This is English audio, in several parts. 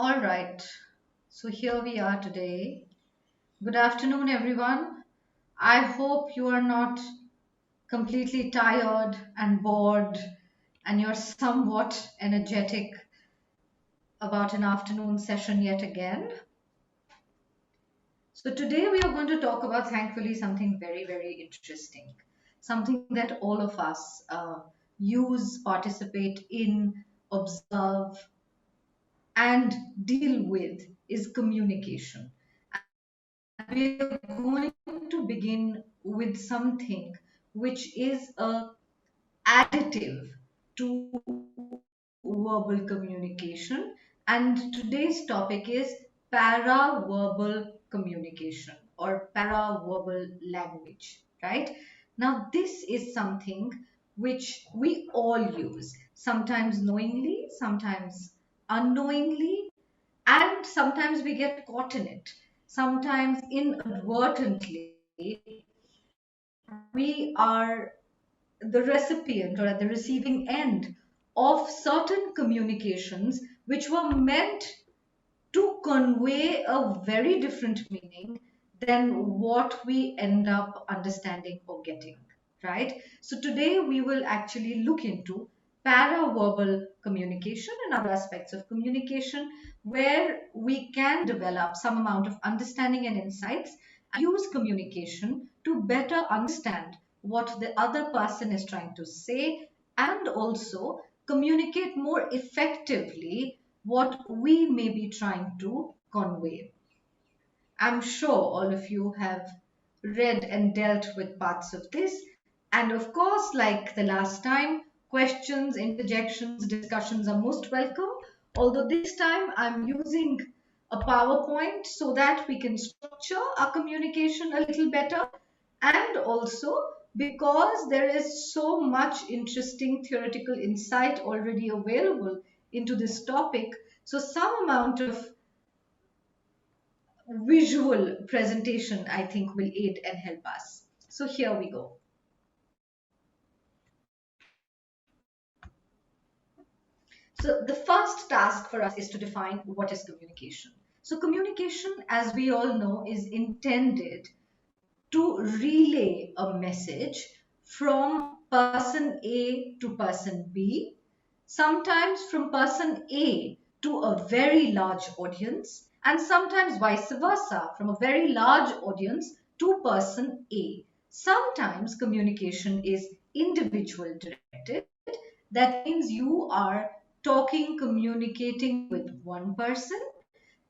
All right, so here we are today. Good afternoon, everyone. I hope you are not completely tired and bored and you're somewhat energetic about an afternoon session yet again. So, today we are going to talk about, thankfully, something very, very interesting, something that all of us use, participate in, observe, and deal with is communication. We're going to begin with something which is a additive to verbal communication, and today's topic is paraverbal communication or paraverbal language, right? Now this is something which we all use, sometimes knowingly, sometimes unknowingly, and sometimes we get caught in it. Sometimes inadvertently, we are the recipient or at the receiving end of certain communications which were meant to convey a very different meaning than what we end up understanding or getting, right? So today we will actually look into paraverbal communication and other aspects of communication where we can develop some amount of understanding and insights and use communication to better understand what the other person is trying to say and also communicate more effectively what we may be trying to convey. I'm sure all of you have read and dealt with parts of this. And of course, like the last time, questions, interjections, discussions are most welcome. Although this time I'm using a PowerPoint so that we can structure our communication a little better, and also because there is so much interesting theoretical insight already available into this topic. So some amount of visual presentation, I think, will aid and help us. So here we go. So the first task for us is to define what is communication. So communication, as we all know, is intended to relay a message from person A to person B, sometimes from person A to a very large audience, and sometimes vice versa, from a very large audience to person A. Sometimes communication is individual directed. That means you are talking, communicating with one person.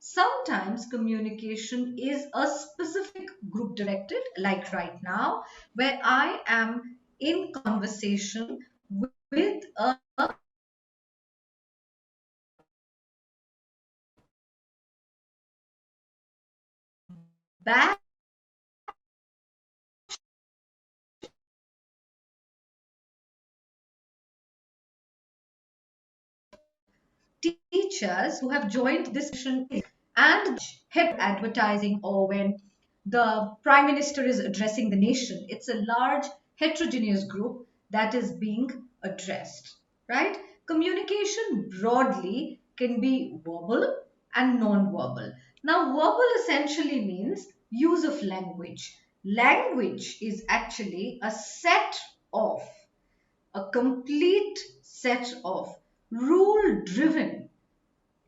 Sometimes communication is a specific group directed, like right now, where I am in conversation with a batch of teachers who have joined this session and head advertising, or when the prime minister is addressing the nation. It's a large heterogeneous group that is being addressed, right? Communication broadly can be verbal and non-verbal. Now verbal essentially means use of language. Language is actually a set of, a complete set of rule driven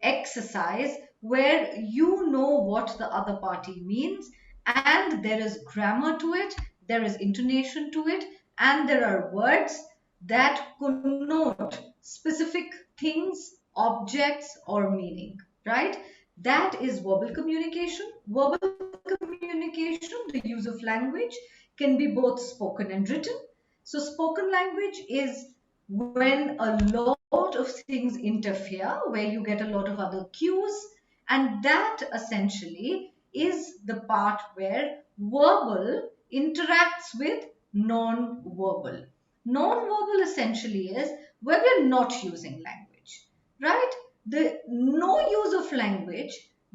exercise where you know what the other party means, and there is grammar to it, there is intonation to it, and there are words that connote specific things, objects, or meaning, right? That is verbal communication. Verbal communication, the use of language, can be both spoken and written. So spoken language is when a lot of things interfere, where you get a lot of other cues, and that essentially is the part where verbal interacts with non-verbal. Non-verbal essentially is where we're not using language, right? The no use of language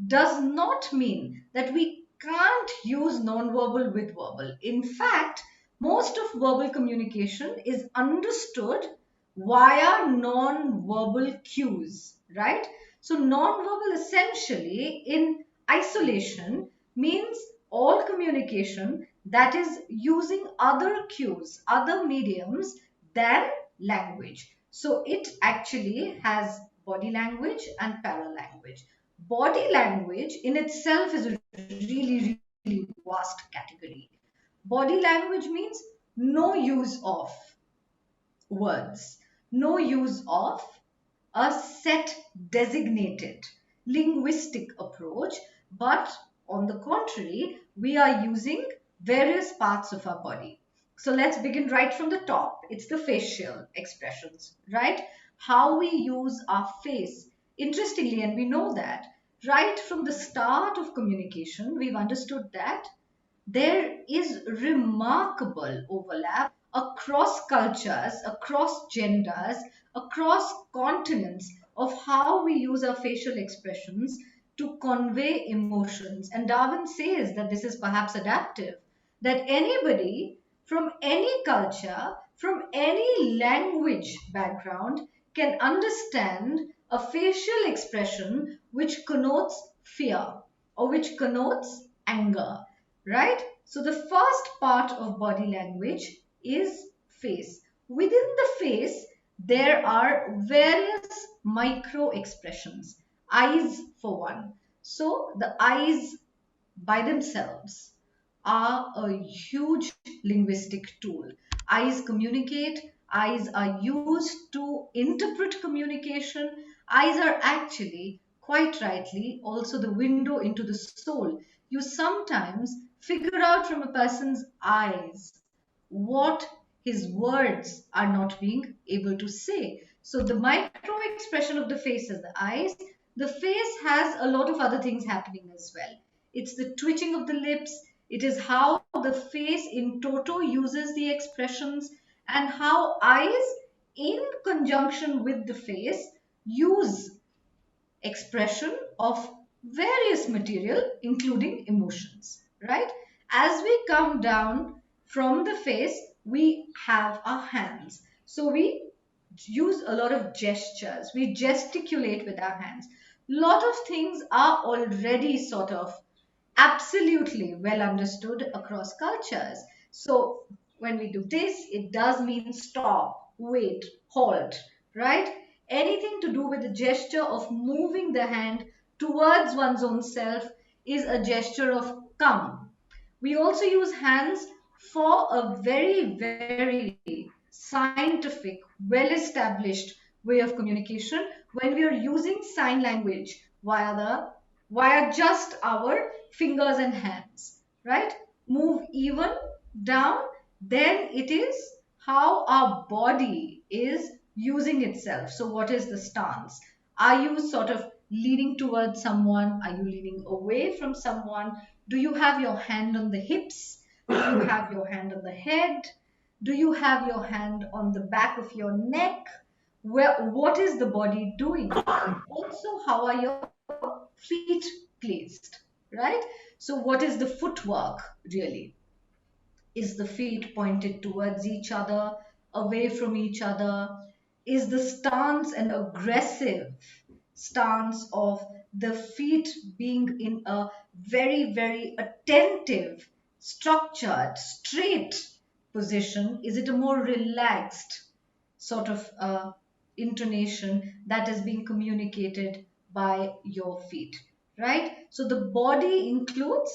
does not mean that we can't use non-verbal with verbal. In fact, most of verbal communication is understood via non-verbal cues, right? So nonverbal essentially in isolation means all communication that is using other cues, other mediums than language. So it actually has body language and paralanguage. Body language in itself is a really, really vast category. Body language means no use of words, no use of a set designated linguistic approach, but on the contrary, we are using various parts of our body. So let's begin right from the top. It's the facial expressions, right? How we use our face. Interestingly, and we know that right from the start of communication, we've understood that there is remarkable overlap across cultures, across genders, across continents of how we use our facial expressions to convey emotions. And Darwin says that this is perhaps adaptive, that anybody from any culture, from any language background can understand a facial expression which connotes fear or which connotes anger, right? So the first part of body language is face. Within the face, there are various micro expressions. Eyes, for one. So the eyes by themselves are a huge linguistic tool. Eyes communicate, eyes are used to interpret communication. Eyes are actually, quite rightly, also the window into the soul. You sometimes figure out from a person's eyes what his words are not being able to say. So the micro expression of the face is the eyes. The face has a lot of other things happening as well. It's the twitching of the lips. It is how the face in toto uses the expressions, and how eyes in conjunction with the face use expression of various material, including emotions, right? As we come down from the face, we have our hands. So we use a lot of gestures. We gesticulate with our hands. Lot of things are already sort of absolutely well understood across cultures. So when we do this, it does mean stop, wait, halt, right? Anything to do with the gesture of moving the hand towards one's own self is a gesture of come. We also use hands for a very, very scientific, well established way of communication when we are using sign language via just our fingers and hands, right? Move even down, then it is how our body is using itself. So, what is the stance? Are you sort of leaning towards someone? Are you leaning away from someone? Do you have your hand on the hips? Do you have your hand on the head? Do you have your hand on the back of your neck? What is the body doing? Also, how are your feet placed, right? So, what is the footwork really? Is the feet pointed towards each other, away from each other? Is the stance an aggressive stance of the feet being in a very, very attentive, structured, straight position? Is it a more relaxed sort of intonation that is being communicated by your feet, right? So the body includes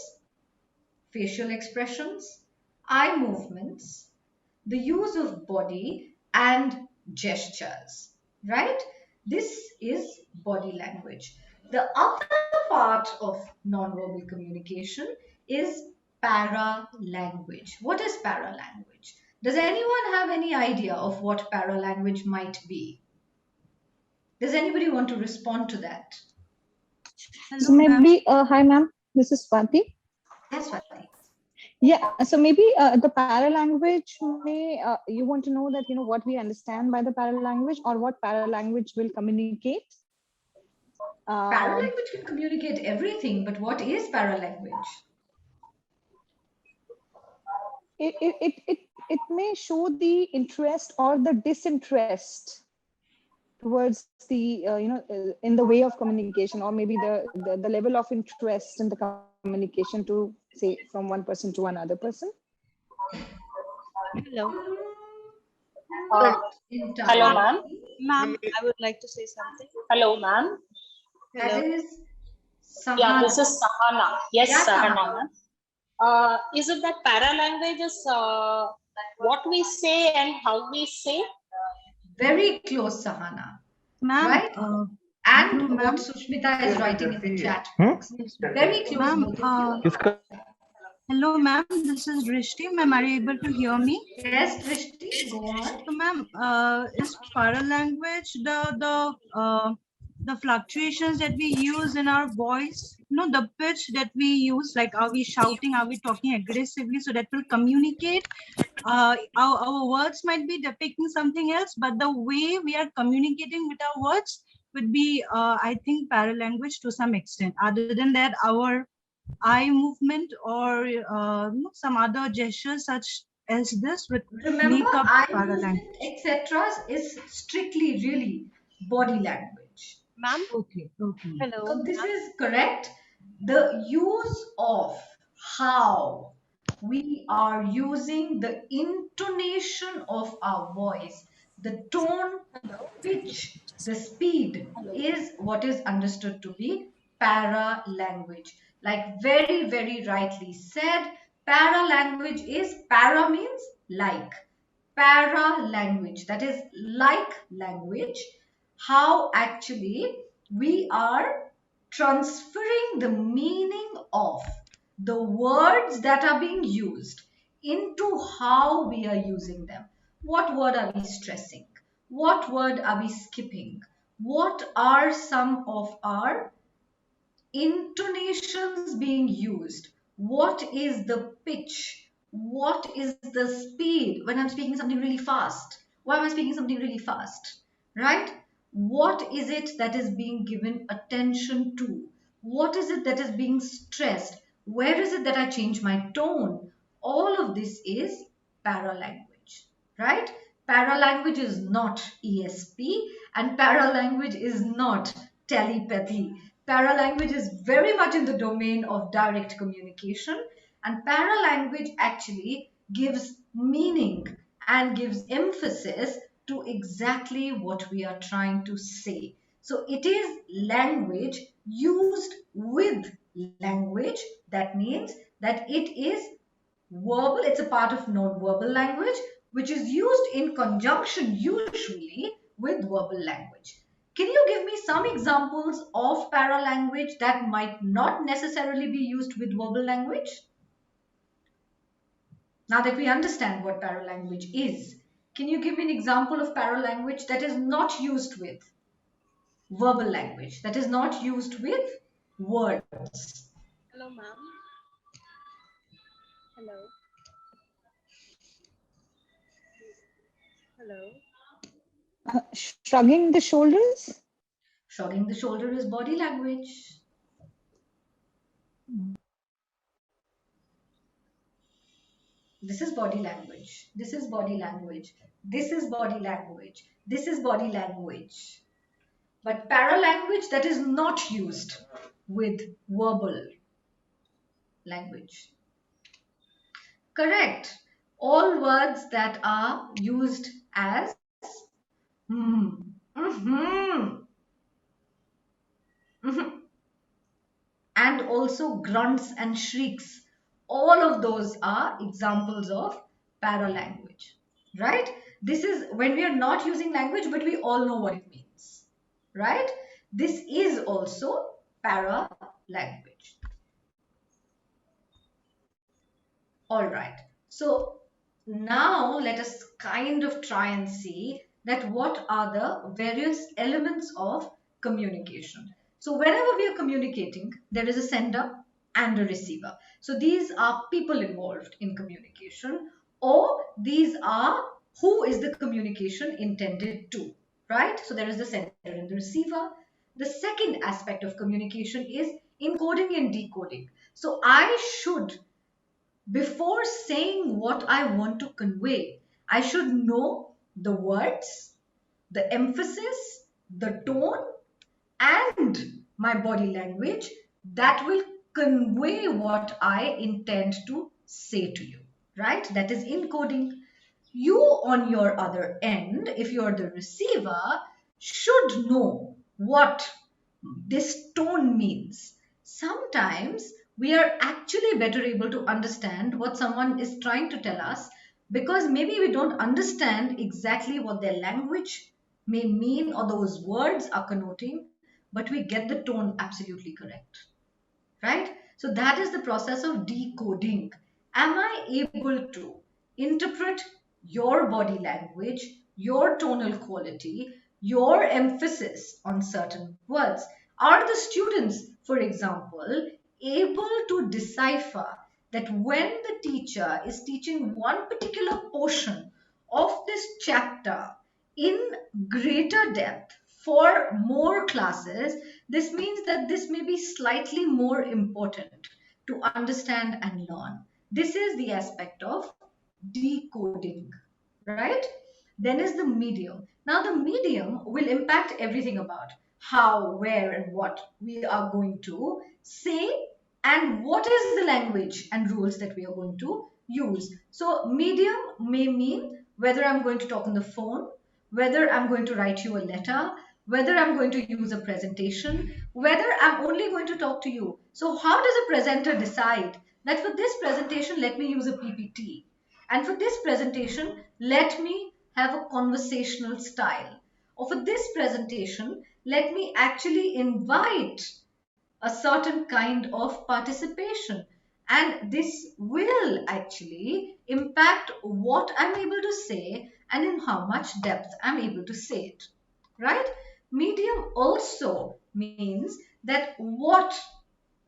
facial expressions, eye movements, the use of body, and gestures, right? This is body language. The other part of nonverbal communication is paralanguage. What is paralanguage? Does anyone have any idea of what paralanguage might be? Does anybody want to respond to that? So maybe, hi ma'am, this is Swati. Yes, Swati. Yeah, so maybe the paralanguage may, you want to know that, what we understand by the paralanguage or what paralanguage will communicate? Paralanguage can communicate everything, but what is paralanguage? It may show the interest or the disinterest towards the in the way of communication, or maybe the level of interest in the communication to say from one person to another person? Hello, Not Uh, Hello, entirely. ma'am. ma'am. I would like to say something. Hello, ma'am. That Hello, is Yeah, Sahana. this is Sahana. Yes, Yeah, Sahana, Sahana. ma'am. Is it that paralanguage is what we say and how we say? Very close, Sahana. ma'am. Right? And Hello, what ma'am. Sushmita is writing in the chat Hmm? box. Yes, Very close, ma'am. both of you. किसका Hello, ma'am. This is Drishti. Ma'am, are you able to hear me? Yes, Drishti, go on. So, ma'am, is paralanguage the fluctuations that we use in our voice? No, the pitch that we use, like are we shouting, are we talking aggressively, so that will communicate? Our words might be depicting something else, but the way we are communicating with our words would be, I think, paralanguage to some extent. Other than that, our eye movement or some other gestures such as this would Remember, make up eye movement, paralanguage. etc., is strictly really body language. Ma'am, Okay, okay. hello. So, this is correct. The use of how we are using the intonation of our voice, the tone, pitch, the speed is what is understood to be para language. Like very, very rightly said, para language is para means like. Para language, that is like language, how actually we are transferring the meaning of the words that are being used into how we are using them. What word are we stressing? What word are we skipping? What are some of our intonations being used? What is the pitch? What is the speed when I'm speaking something really fast? Why am I speaking something really fast? Right? What is it that is being given attention to? What is it that is being stressed? Where is it that I change my tone? All of this is paralanguage, right? Paralanguage is not ESP and paralanguage is not telepathy. Paralanguage is very much in the domain of direct communication, and paralanguage actually gives meaning and gives emphasis to exactly what we are trying to say. So it is language used with language. That means that it is verbal, it's a part of non-verbal language, which is used in conjunction usually with verbal language. Can you give me some examples of paralanguage that might not necessarily be used with verbal language? Now that we understand what paralanguage is, can you give me an example of paralanguage that is not used with verbal language, that is not used with words? Hello, ma'am. Hello. Hello. Shrugging the shoulders? Shrugging the shoulder is body language. This is body language. This is body language. This is body language. This is body language. But paralanguage that is not used with verbal language. Correct. All words that are used as hmm, mm-hmm, mm-hmm, and also grunts and shrieks. All of those are examples of paralanguage, right? This is when we are not using language, but we all know what it means, right? This is also para language. All right. So now let us kind of try and see that what are the various elements of communication. So whenever we are communicating, there is a sender and a receiver. So these are people involved in communication, or these are who is the communication intended to, right? So there is the sender and the receiver. The second aspect of communication is encoding and decoding. So I should, before saying what I want to convey, I should know the words, the emphasis, the tone, and my body language that will convey what I intend to say to you, right? That is encoding. You, on your other end, if you're the receiver, should know what this tone means. Sometimes we are actually better able to understand what someone is trying to tell us because maybe we don't understand exactly what their language may mean or those words are connoting, but we get the tone absolutely correct, right? So that is the process of decoding. Am I able to interpret your body language, your tonal quality, your emphasis on certain words? Are the students, for example, able to decipher that when the teacher is teaching one particular portion of this chapter in greater depth for more classes, this means that this may be slightly more important to understand and learn. This is the aspect of decoding, right? Then is the medium. Now, the medium will impact everything about how, where, and what we are going to say, and what is the language and rules that we are going to use. So, medium may mean whether I'm going to talk on the phone, whether I'm going to write you a letter, whether I'm going to use a presentation, whether I'm only going to talk to you. So, how does a presenter decide that for this presentation, let me use a PPT? And for this presentation, let me have a conversational style. Or for this presentation, let me actually invite a certain kind of participation. And this will actually impact what I'm able to say and in how much depth I'm able to say it. Right? Medium also means that what,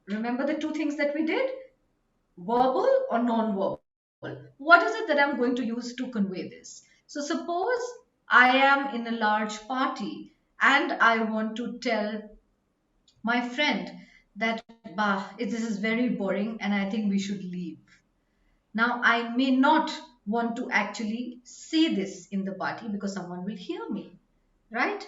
remember the two things that we did? Verbal or non-verbal. What is it that I'm going to use to convey this? So suppose I am in a large party and I want to tell my friend that this is very boring and I think we should leave. Now, I may not want to actually say this in the party because someone will hear me, right?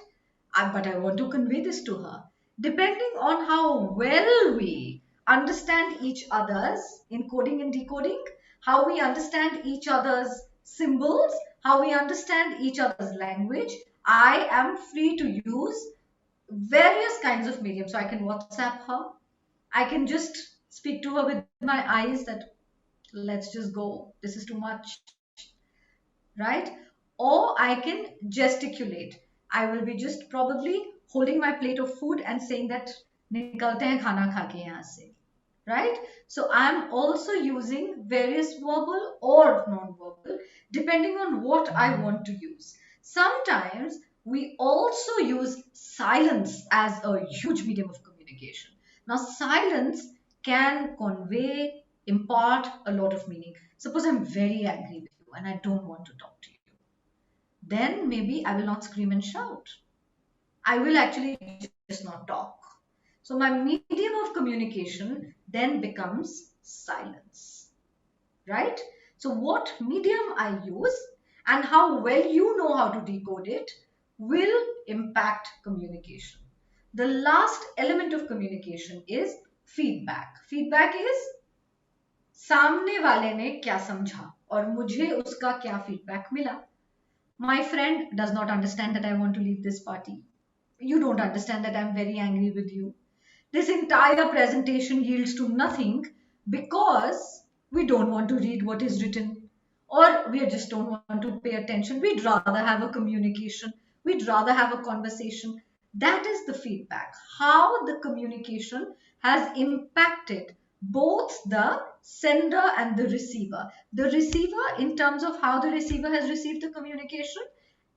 But I want to convey this to her. Depending on how well we understand each other's encoding and decoding, how we understand each other's symbols, how we understand each other's language, I am free to use various kinds of medium. So I can WhatsApp her. I can just speak to her with my eyes that let's just go. This is too much, right? Or I can gesticulate. I will be just probably holding my plate of food and saying that निकलते हैं खाना खा के यहाँ से, right? So I'm also using various verbal or non-verbal depending on what I want to use. Sometimes we also use silence as a huge medium of communication. Now, silence can convey, impart a lot of meaning. Suppose I'm very angry with you and I don't want to talk to you. Then maybe I will not scream and shout. I will actually just not talk. So my medium of communication then becomes silence, right? So what medium I use and how well you know how to decode it will impact communication. The last element of communication is feedback. Feedback is सामने वाले ने क्या समझा और मुझे उसका क्या feedback मिला. My friend does not understand that I want to leave this party. You don't understand that I'm very angry with you. This entire presentation yields to nothing because we don't want to read what is written or we just don't want to pay attention. We'd rather have a communication. We'd rather have a conversation. That is the feedback. How the communication has impacted both the sender and the receiver. The receiver in terms of how the receiver has received the communication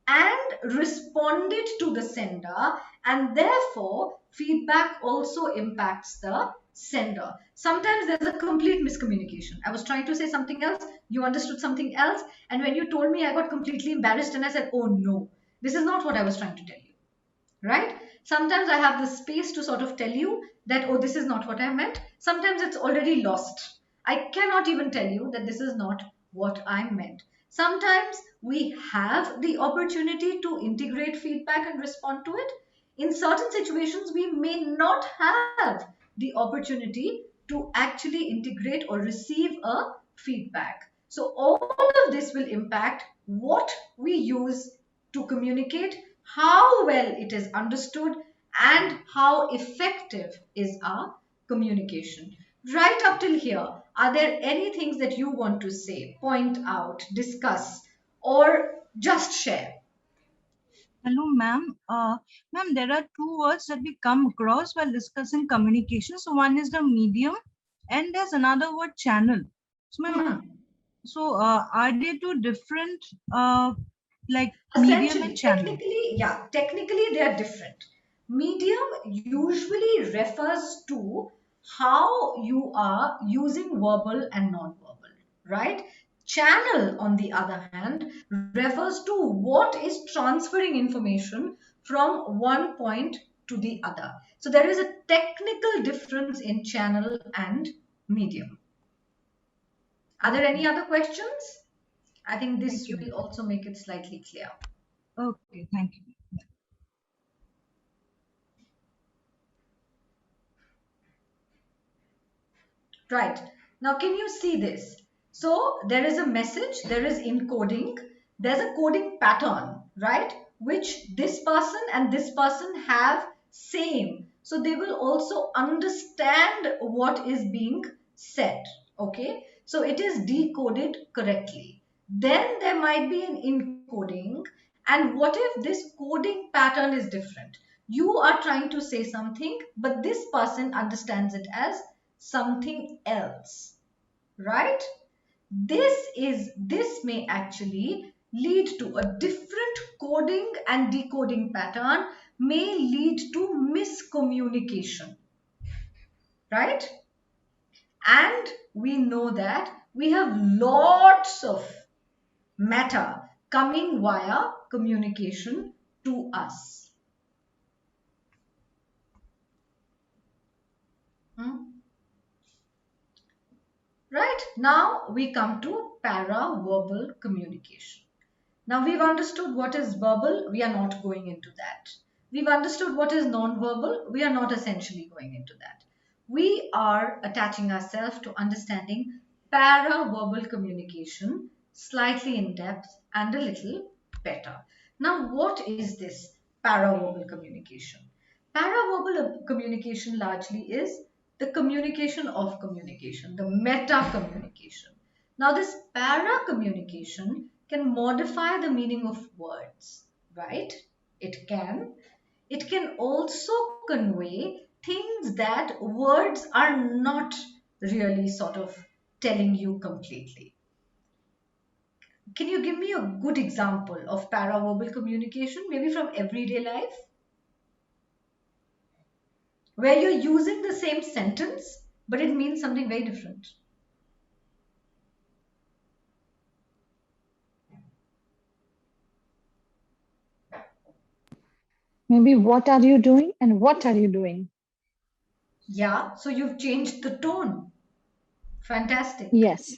and responded to the sender, and therefore feedback also impacts the sender. Sometimes there's a complete miscommunication. I was trying to say something else, you understood something else, and when you told me, I got completely embarrassed and I said, oh no, this is not what I was trying to tell you, right? Sometimes I have the space to sort of tell you that, oh, this is not what I meant. Sometimes it's already lost. I cannot even tell you that this is not what I meant. Sometimes we have the opportunity to integrate feedback and respond to it. In certain situations, we may not have the opportunity to actually integrate or receive a feedback. So all of this will impact what we use to communicate, how well it is understood, and how effective is our communication. Right up till here, are there any things that you want to say, point out, discuss, or just share? Hello, ma'am. Ma'am, there are two words that we come across while discussing communication. So one is the medium, and there's another word, channel. So, ma'am, are they two different, like medium and Essentially, channel? technically they are different. Medium usually refers to how you are using verbal and non-verbal, right? Channel, on the other hand, refers to what is transferring information from one point to the other. So there is a technical difference in channel and medium. Are there any other questions? I think Thank this you. will also make it slightly clear. Okay, thank you. Right. Now, can you see this? So there is a message, there is encoding, there's a coding pattern, right? Which this person and this person have same. So they will also understand what is being said. Okay. So it is decoded correctly. Then there might be an encoding. And what if this coding pattern is different? You are trying to say something, but this person understands it as something else, right? This may actually lead to a different coding and decoding pattern, may lead to miscommunication, right? And we know that we have lots of matter coming via communication to us. Right, now we come to para-verbal communication. Now we've understood what is verbal, we are not going into that. We've understood what is non-verbal, we are not essentially going into that. We are attaching ourselves to understanding para-verbal communication slightly in depth and a little better. Now, what is this para-verbal communication? Para-verbal communication largely is the communication of communication, the meta communication. Now, this para communication can modify the meaning of words, right? It can. It can also convey things that words are not really sort of telling you completely. Can you give me a good example of paraverbal communication, maybe from everyday life, where you're using the same sentence, but it means something very different? Maybe what are you doing and what are you doing? Yeah, so you've changed the tone. Fantastic. Yes.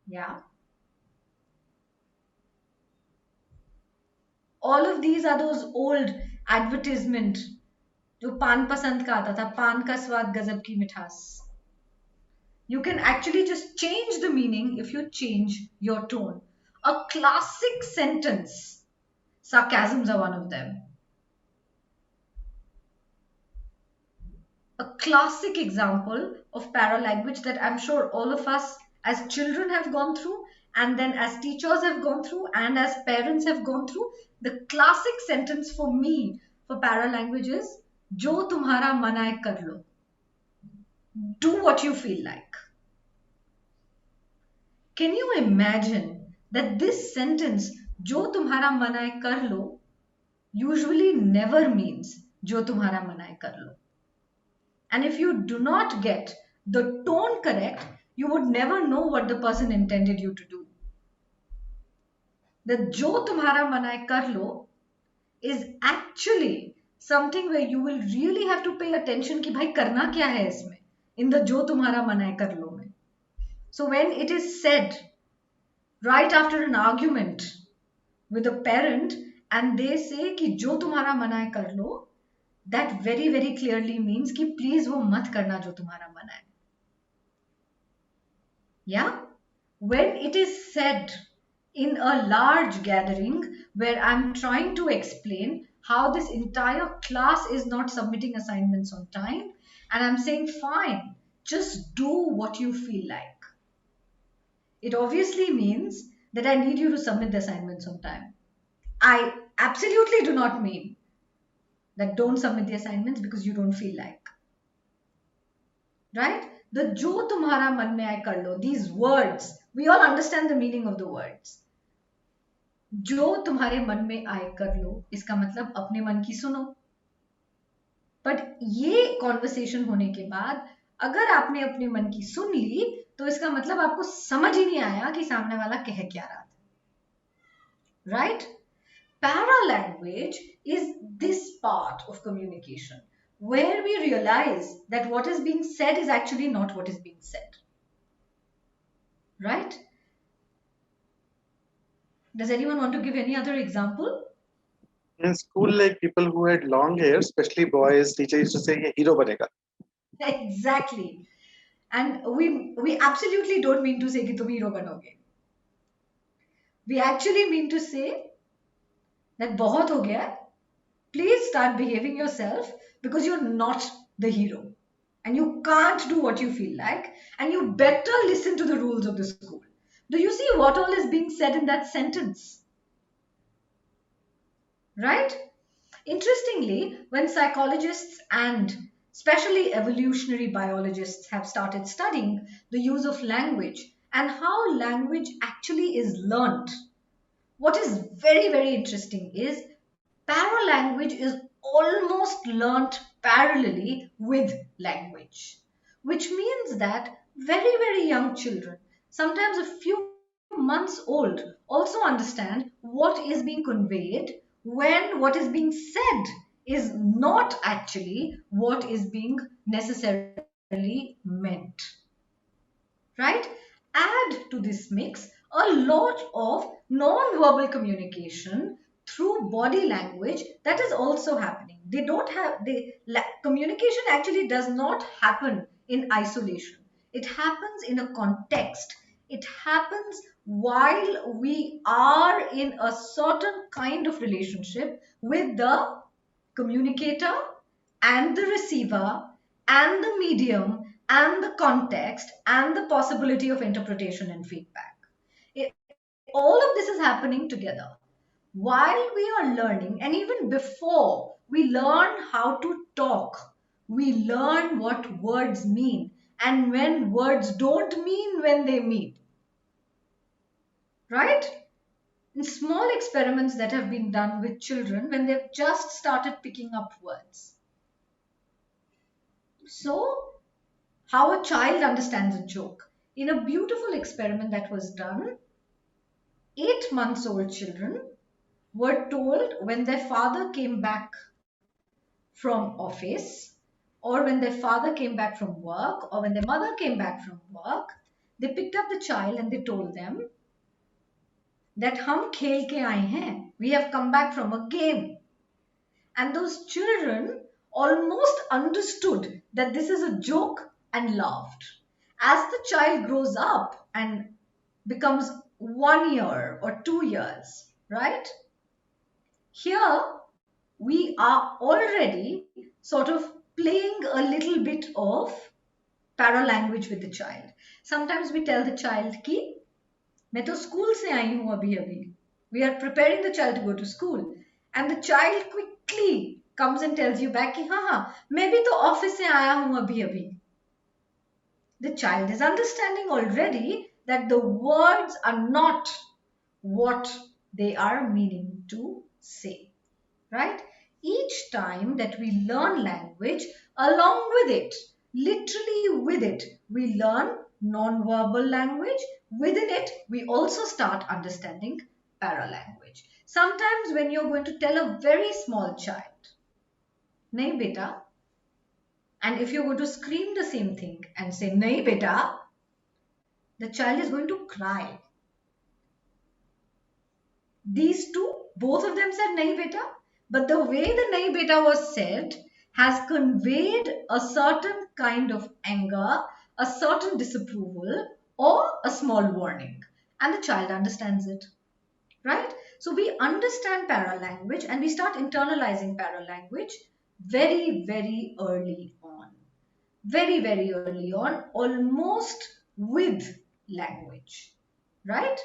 Yeah. All of these are those old advertisement जो पान पसंद का आता था, पान का स्वाद गजब की मिठास. You can actually just change the meaning if you change your tone. A classic sentence. Sarcasms are one of them. A classic example of paralanguage that I'm sure all of us as children have gone through, and then as teachers have gone through, and as parents have gone through. The classic sentence for me for paralanguage is Jo tumhara मन आए कर लो. Do what you feel like. Can you imagine that this sentence, Jo tumhara मन आए कर लो, usually never means Jo tumhara मन आए कर लो. And if you do not get the tone correct, you would never know what the person intended you to do. The Jo tumhara मन आए कर लो is actually something where you will really have to pay attention कि भाई करना क्या है इसमें, in the जो तुम्हारा मन है कर लो में. So when it is said right after an argument with a parent and they say कि जो तुम्हारा मन है कर लो, that very very clearly means कि please वो मत करना जो तुम्हारा मन है. Yeah, when it is said in a large gathering where I'm trying to explain how this entire class is not submitting assignments on time, and I'm saying fine, just do what you feel like, it obviously means that I need you to submit the assignments on time. I absolutely do not mean that don't submit the assignments because you don't feel like, right? The jo tumhara man mein aaye kar lo, these words, we all understand the meaning of the words. जो तुम्हारे मन में आए कर लो, इसका मतलब अपने मन की सुनो. बट ये कॉन्वर्सेशन होने के बाद अगर आपने अपने मन की सुन ली तो इसका मतलब आपको समझ ही नहीं आया कि सामने वाला कह क्या रहा था. Right? Paralanguage is this part of communication where we realize that what is being said is actually not what is being said. Right? Does anyone want to give any other example? In school, like people who had long hair, especially boys, teacher used to say, "Ye hero banega." Exactly. And we absolutely don't mean to say कि तुम hero बनोगे. We actually mean to say that बहुत हो गया. Please start behaving yourself because you're not the hero. And you can't do what you feel like. And you better listen to the rules of the school. Do you see what all is being said in that sentence? Right? Interestingly, when psychologists and especially evolutionary biologists have started studying the use of language and how language actually is learnt, what is very, very interesting is paralanguage is almost learnt parallelly with language, which means that very, very young children, sometimes a few months old, also understand what is being conveyed when what is being said is not actually what is being necessarily meant. Right? Add to this mix a lot of non-verbal communication through body language that is also happening. They don't have communication actually does not happen in isolation. It happens in a context. It happens while we are in a certain kind of relationship with the communicator and the receiver and the medium and the context and the possibility of interpretation and feedback. It, all of this is happening together while we are learning, and even before we learn how to talk, we learn what words mean and when words don't mean when they mean. Right? In small experiments that have been done with children when they've just started picking up words. So, how a child understands a joke. In a beautiful experiment that was done, 8 months old children were told when their father came back from office, or when their father came back from work, or when their mother came back from work, they picked up the child and they told them that हम खेल के आए हैं. We have come back from a game. And those children almost understood that this is a joke and laughed. As the child grows up and becomes 1 year or 2 years, right? Here we are already sort of playing a little bit of paralanguage with the child. Sometimes we tell the child कि मैं तो school से आई हूं अभी अभी. We are preparing the child to go to school, and the child quickly comes and tells you back कि हाँ हाँ मैं भी तो ऑफिस से आया हूं अभी अभी. The child is understanding already that the words are not what they are meaning to say. Right? Each time that we learn language, along with it, literally with it, we learn non-verbal language. Within it, we also start understanding paralanguage. Sometimes when you're going to tell a very small child, nahi beta, and if you're going to scream the same thing and say nahi beta, the child is going to cry. These two, both of them said nahi beta, but the way the nahi beta was said has conveyed a certain kind of anger, a certain disapproval, or a small warning, and the child understands it, right? So we understand paralanguage and we start internalizing paralanguage very, very early on. Very, very early on, almost with language, right?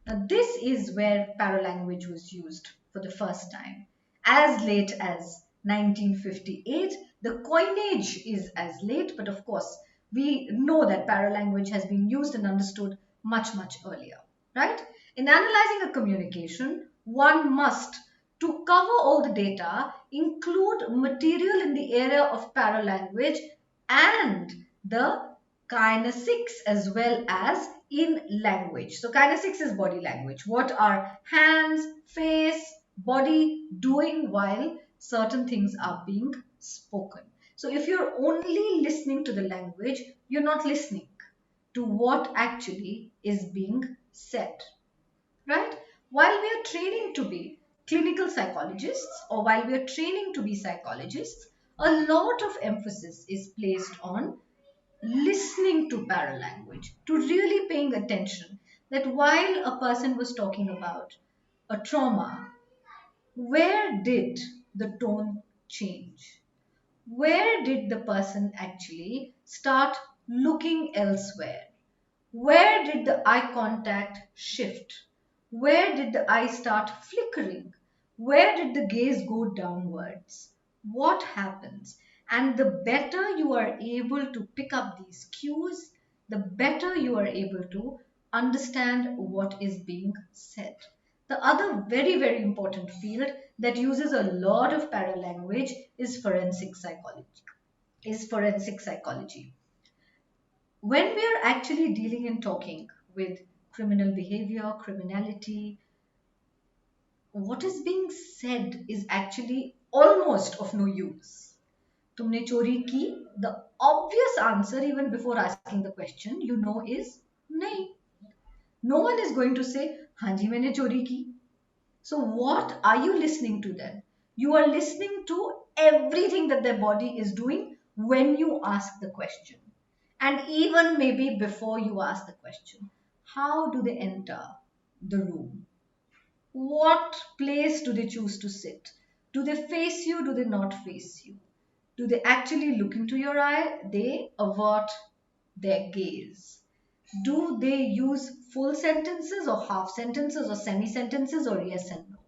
Now, this is where paralanguage was used for the first time. As late as 1958, the coinage is as late, but of course, we know that paralanguage has been used and understood much, much earlier, right? In analyzing a communication, one must, to cover all the data, include material in the area of paralanguage and the kinesics as well as in language. So kinesics is body language. What are hands, face, body doing while certain things are being spoken? So if you're only listening to the language, you're not listening to what actually is being said, right? While we are training to be clinical psychologists or while we are training to be psychologists, a lot of emphasis is placed on listening to paralanguage, to really paying attention that while a person was talking about a trauma, where did the tone change? Where did the person actually start looking elsewhere? Where did the eye contact shift? Where did the eye start flickering? Where did the gaze go downwards? What happens? And the better you are able to pick up these cues, the better you are able to understand what is being said. The other very, very important field that uses a lot of paralanguage is forensic psychology. When we are actually dealing and talking with criminal behavior, criminality, what is being said is actually almost of no use. Tumne chori ki? The obvious answer, even before asking the question, is nahi. No one is going to say, हाँ जी मैंने चोरी की. So what are you listening to then? You are listening to everything that their body is doing when you ask the question. And even maybe before you ask the question, how do they enter the room? What place do they choose to sit? Do they face you? Do they not face you? Do they actually look into your eye? They avert their gaze. Do they use full sentences or half sentences or semi sentences or yes and no?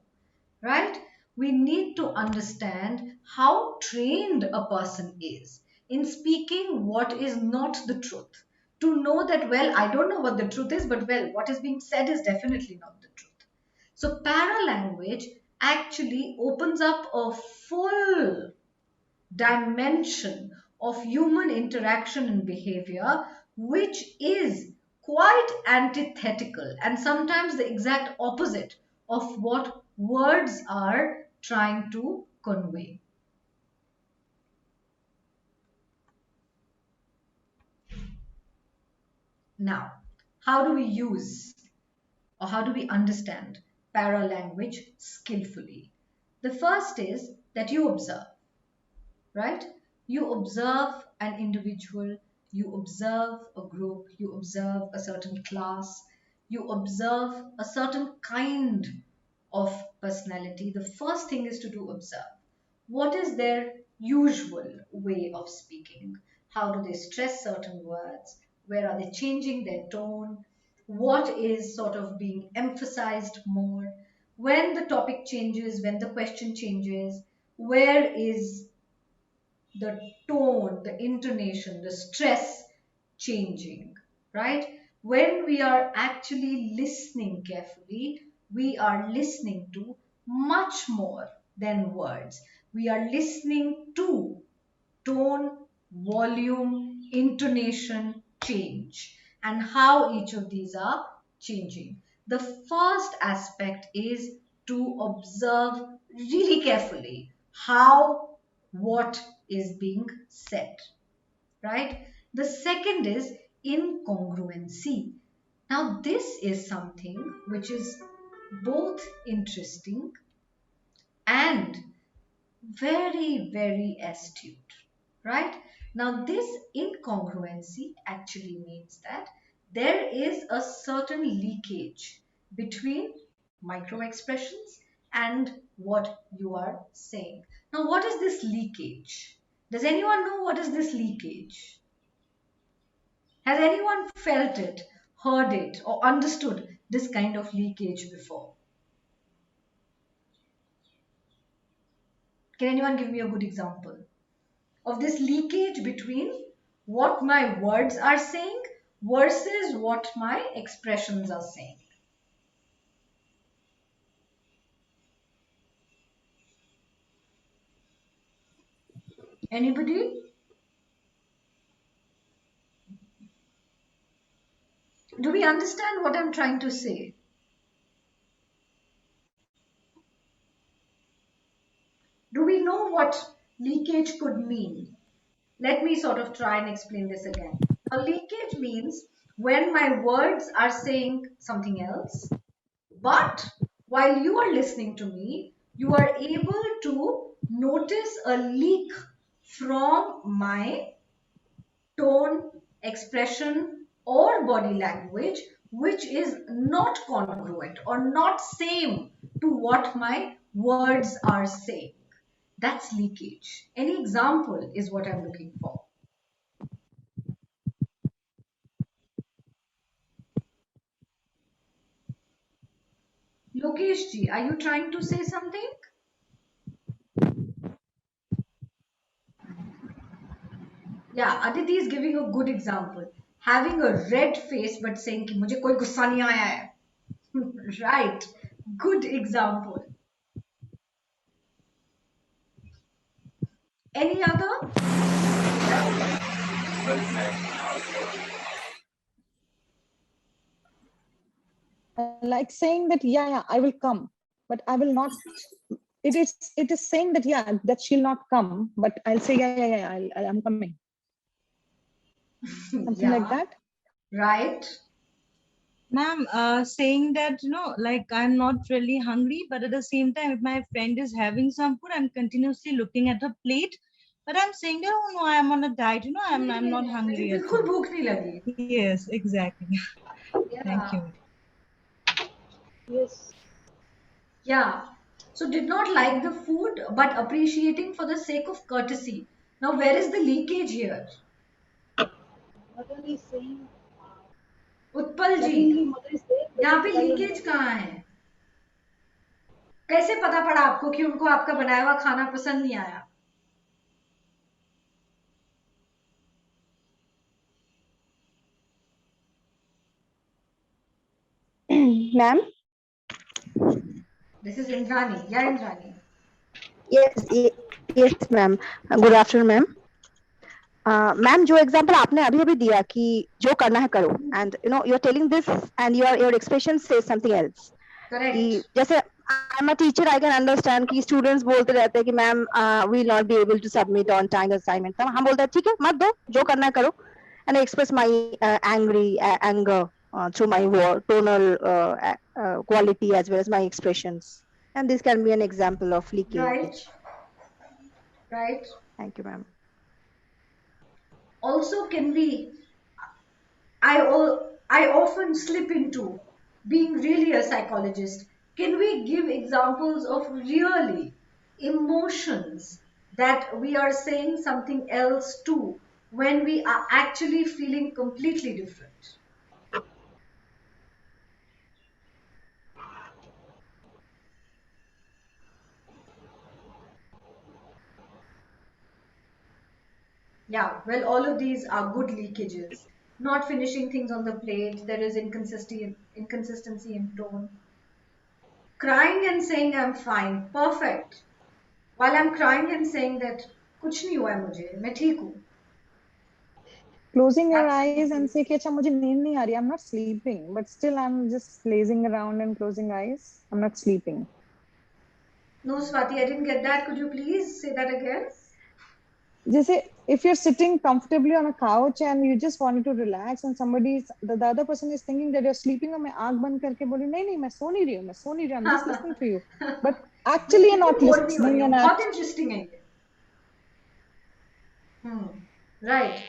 Right? We need to understand how trained a person is in speaking what is not the truth. To know that, well, I don't know what the truth is, but well, what is being said is definitely not the truth. So, paralanguage actually opens up a full dimension of human interaction and behavior, which is quite antithetical and sometimes the exact opposite of what words are trying to convey. Now, how do we use or how do we understand paralanguage skillfully? The first is that you observe, right? You observe an individual, you observe a group, you observe a certain class, you observe a certain kind of personality. The first thing is to do observe. What is their usual way of speaking? How do they stress certain words? Where are they changing their tone? What is sort of being emphasized more? When the topic changes, when the question changes, where is the tone, the intonation, the stress changing, right? When we are actually listening carefully, we are listening to much more than words. We are listening to tone, volume, intonation change, and how each of these are changing. The first aspect is to observe really carefully how what is being said, right? The second is incongruency. Now, this is something which is both interesting and Very, very astute, right? Now, this incongruency actually means that there is a certain leakage between micro expressions and what you are saying. Now, what is this leakage? Does anyone know what is this leakage? Has anyone felt it, heard it, or understood this kind of leakage before? Can anyone give me a good example of this leakage between what my words are saying versus what my expressions are saying? Anybody? Do we understand what I'm trying to say? Do we know what leakage could mean? Let me sort of try and explain this again. A leakage means when my words are saying something else, but while you are listening to me, you are able to notice a leak from my tone, expression, or body language, which is not congruent or not same to what my words are saying. That's leakage. Any example is what I'm looking for. Lokesh ji, are you trying to say something? Yeah, Aditi is giving a good example. Having a red face but saying कि मुझे कोई गुस्सा नहीं आया है. Right. Good example. Any other? Like saying that, yeah, I will come, but I will not. It is saying that, yeah, that she'll not come, but I'll say, yeah, I'm coming. Something like Yeah. that. Right. Ma'am, saying that, like I'm not really hungry, but at the same time, if my friend is having some food, I'm continuously looking at her plate. But I'm saying that, oh no, I'm on a diet, I'm not मुझे hungry at बिल्कुल all. भूख नहीं लगी. Yes, exactly. Thank Yeah. you. Yes. Yeah. So did not like the food but appreciating for the sake of courtesy. Now where is the leakage here? Mother is saying, Utpal ji, lovingly, mother is there, but यहाँ पे it doesn't leakage कहाँ है? कैसे पता पड़ा आपको कि उनको आपका बनाया हुआ खाना पसंद नहीं आया? Ma'am? This is Indrani. Yeah, Indrani. Yes, ma'am. Good afternoon, ma'am. Ma'am, जो एग्जांपल आपने अभी अभी दिया कि जो करना है करो, and you're telling this and your expression says something else. Correct. कि जैसे I'm a teacher, I can understand कि students बोलते रहते हैं कि ma'am we will not be able to submit on time assignment. तब हम बोलते हैं ठीक है मत दो, जो करना है करो, and I express my anger through my tonal quality as well as my expressions, and this can be an example of Right. leakage. Right. Thank you, ma'am. Also, can we? I often slip into being really a psychologist. Can we give examples of really emotions that we are saying something else to when we are actually feeling completely different? Yeah, well, all of these are good leakages. Not finishing things on the plate, there is inconsistency in tone. Crying and saying I'm fine, perfect. While I'm crying and saying that कुछ नहीं हुआ है मुझे, मैं ठीक हूँ. Closing your That's eyes and leakage. say कि अच्छा मुझे नींद नहीं आ रही, I'm not sleeping, but still I'm just lazing around and closing eyes. I'm not sleeping. No, Swati, I didn't get that. Could you please say that again? जैसे if you're sitting comfortably on a couch and you just wanted to relax and the other person is thinking that you're sleeping और मैं आंख बंद करके बोली नहीं नहीं मैं सो नहीं रही हूँ, I'm just listening to you, but actually you're not बोल नहीं हो रही listening हूँ, and बहुत इंटरेस्टिंग है ये. Right.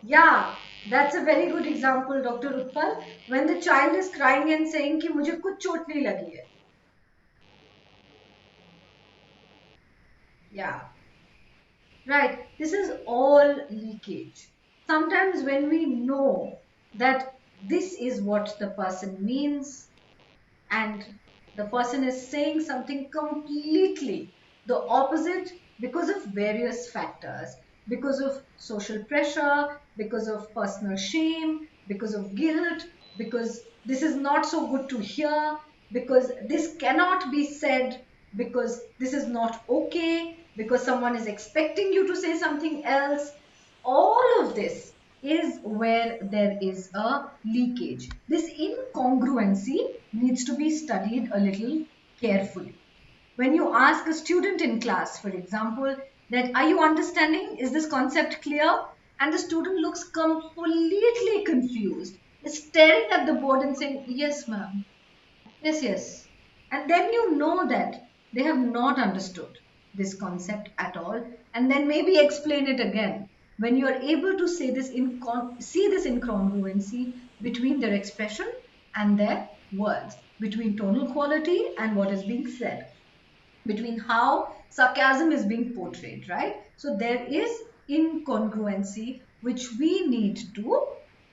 Yeah, that's a very good example, Dr. Utpal. When the child is crying and saying कि मुझे कुछ चोट नहीं लगी है. Yeah. Right. This is all leakage. Sometimes when we know that this is what the person means and the person is saying something completely the opposite because of various factors, because of social pressure, because of personal shame, because of guilt, because this is not so good to hear, because this cannot be said, because this is not okay, because someone is expecting you to say something else. All of this is where there is a leakage. This incongruency needs to be studied a little carefully. When you ask a student in class, for example, that are you understanding? Is this concept clear? And the student looks completely confused, is staring at the board and saying, yes, ma'am. Yes, yes. And then you know that they have not understood this concept at all, and then maybe explain it again. When you are able to say this see this incongruency between their expression and their words, between tonal quality and what is being said, between how sarcasm is being portrayed, right? So there is incongruency which we need to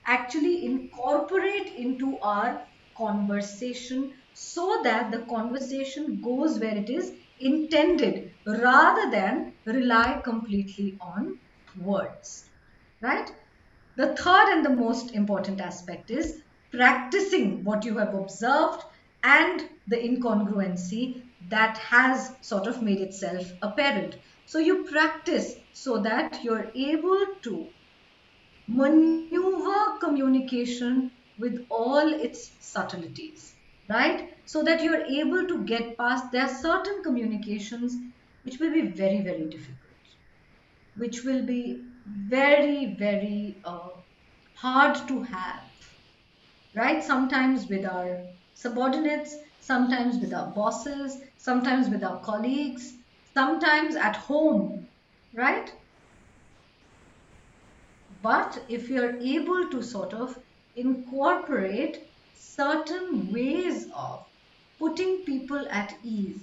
actually incorporate into our conversation so that the conversation goes where it is intended rather than rely completely on words, right? The third and the most important aspect is practicing what you have observed and the incongruency that has sort of made itself apparent. So you practice so that you're able to maneuver communication with all its subtleties, right? So that you're able to get past. There are certain communications which will be very, very difficult, which will be very, very hard to have, right? Sometimes with our subordinates, sometimes with our bosses, sometimes with our colleagues, sometimes at home, right? But if you're able to sort of incorporate certain ways of putting people at ease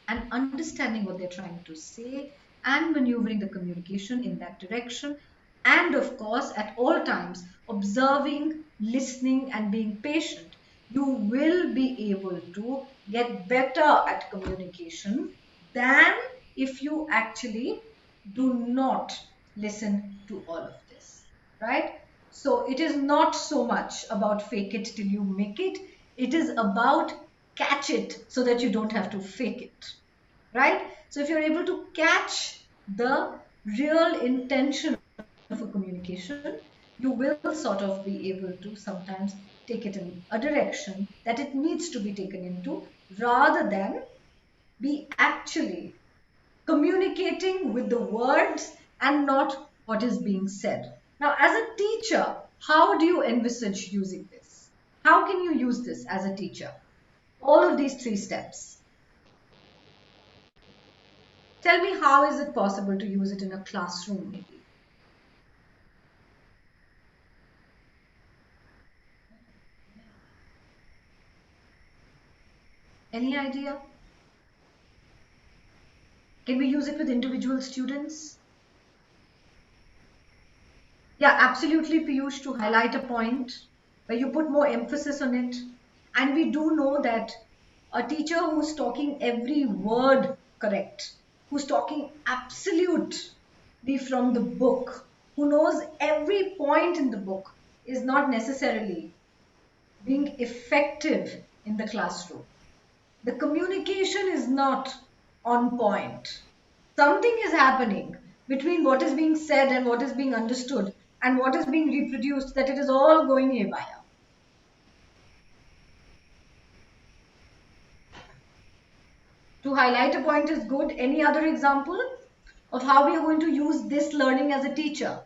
and understanding what they're trying to say and maneuvering the communication in that direction, and of course, at all times, observing, listening, and being patient, you will be able to get better at communication than if you actually do not listen to all of this, right? So it is not so much about fake it till you make it. It is about catch it so that you don't have to fake it, right? So if you're able to catch the real intention of a communication, you will sort of be able to sometimes take it in a direction that it needs to be taken into rather than be actually communicating with the words and not what is being said. Now, as a teacher, how do you envisage using this? How can you use this as a teacher? All of these three steps. Tell me, how is it possible to use it in a classroom, maybe? Any idea? Can we use it with individual students? Yeah, absolutely, Piyush, to highlight a point where you put more emphasis on it. And we do know that a teacher who's talking every word correct, who's talking absolutely from the book, who knows every point in the book, is not necessarily being effective in the classroom. The communication is not on point. Something is happening between what is being said and what is being understood and what is being reproduced, that it is all going haywire. To highlight a point is good. Any other example of how we are going to use this learning as a teacher?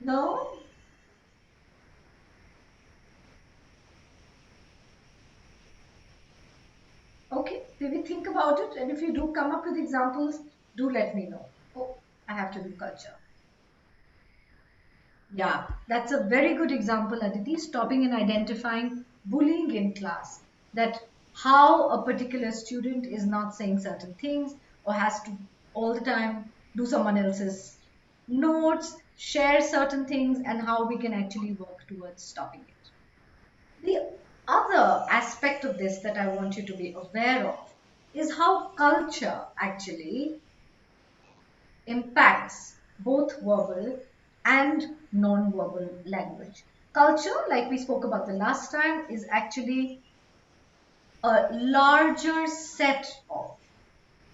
No? Okay, maybe think about it. And if you do come up with examples, do let me know. Oh, I have to do culture. Yeah, that's a very good example, Aditi, stopping and identifying bullying in class. That how a particular student is not saying certain things or has to all the time do someone else's notes, share certain things, and how we can actually work towards stopping it. The other aspect of this that I want you to be aware of is how culture actually impacts both verbal and non-verbal language. Culture, like we spoke about the last time, is actually a larger set of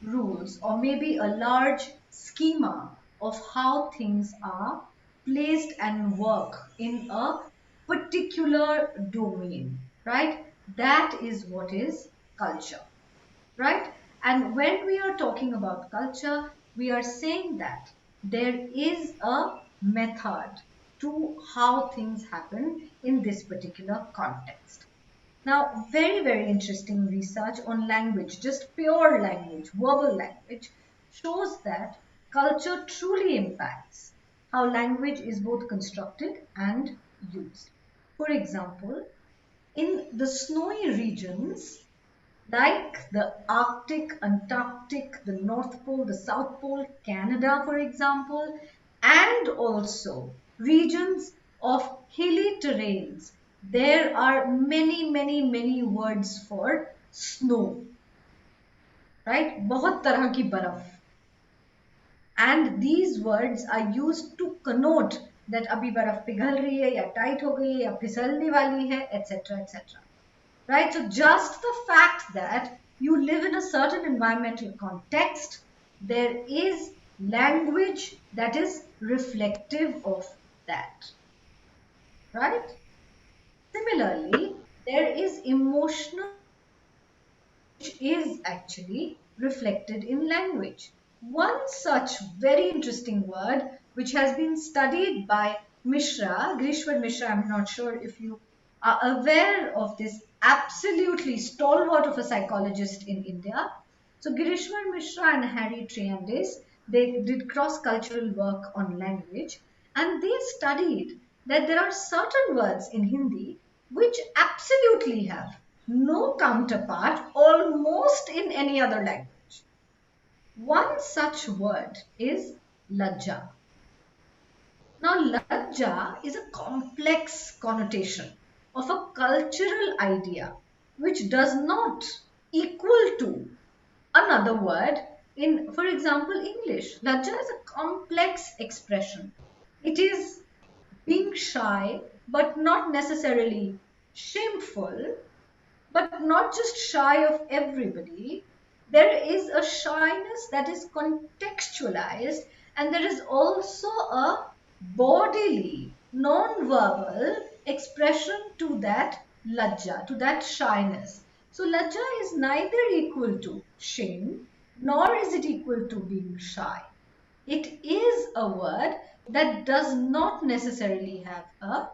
rules or maybe a large schema of how things are placed and work in a particular domain, right? That is what is culture, right? And when we are talking about culture, we are saying that there is a method to how things happen in this particular context. Now, very, very interesting research on language, just pure language, verbal language, shows that culture truly impacts how language is both constructed and used. For example, in the snowy regions, like the Arctic, Antarctic, the North Pole, the South Pole, Canada, for example, and also regions of hilly terrains. There are many, many, many words for snow, right? बहुत तरह की बर्फ. And these words are used to connote that अभी बर्फ पिघल रही है या टाइट हो गई है या फिसलने वाली है, etc., etc. Right? So just the fact that you live in a certain environmental context, there is language that is reflective of that. Right? Similarly, there is emotional which is actually reflected in language. One such very interesting word which has been studied by Mishra, Grishwar Mishra, I'm not sure if you are aware of this absolutely stalwart of a psychologist in India. So Girishwar Mishra and Harry Triandis, they did cross-cultural work on language and they studied that there are certain words in Hindi which absolutely have no counterpart almost in any other language. One such word is lajja. Now, lajja is a complex connotation of a cultural idea which does not equal to another word in, for example, English. Lajja is a complex expression. It is being shy, but not necessarily shameful, but not just shy of everybody. There is a shyness that is contextualized, and there is also a bodily, non-verbal expression to that lajja, to that shyness. So lajja is neither equal to shame, nor is it equal to being shy. It is a word that does not necessarily have a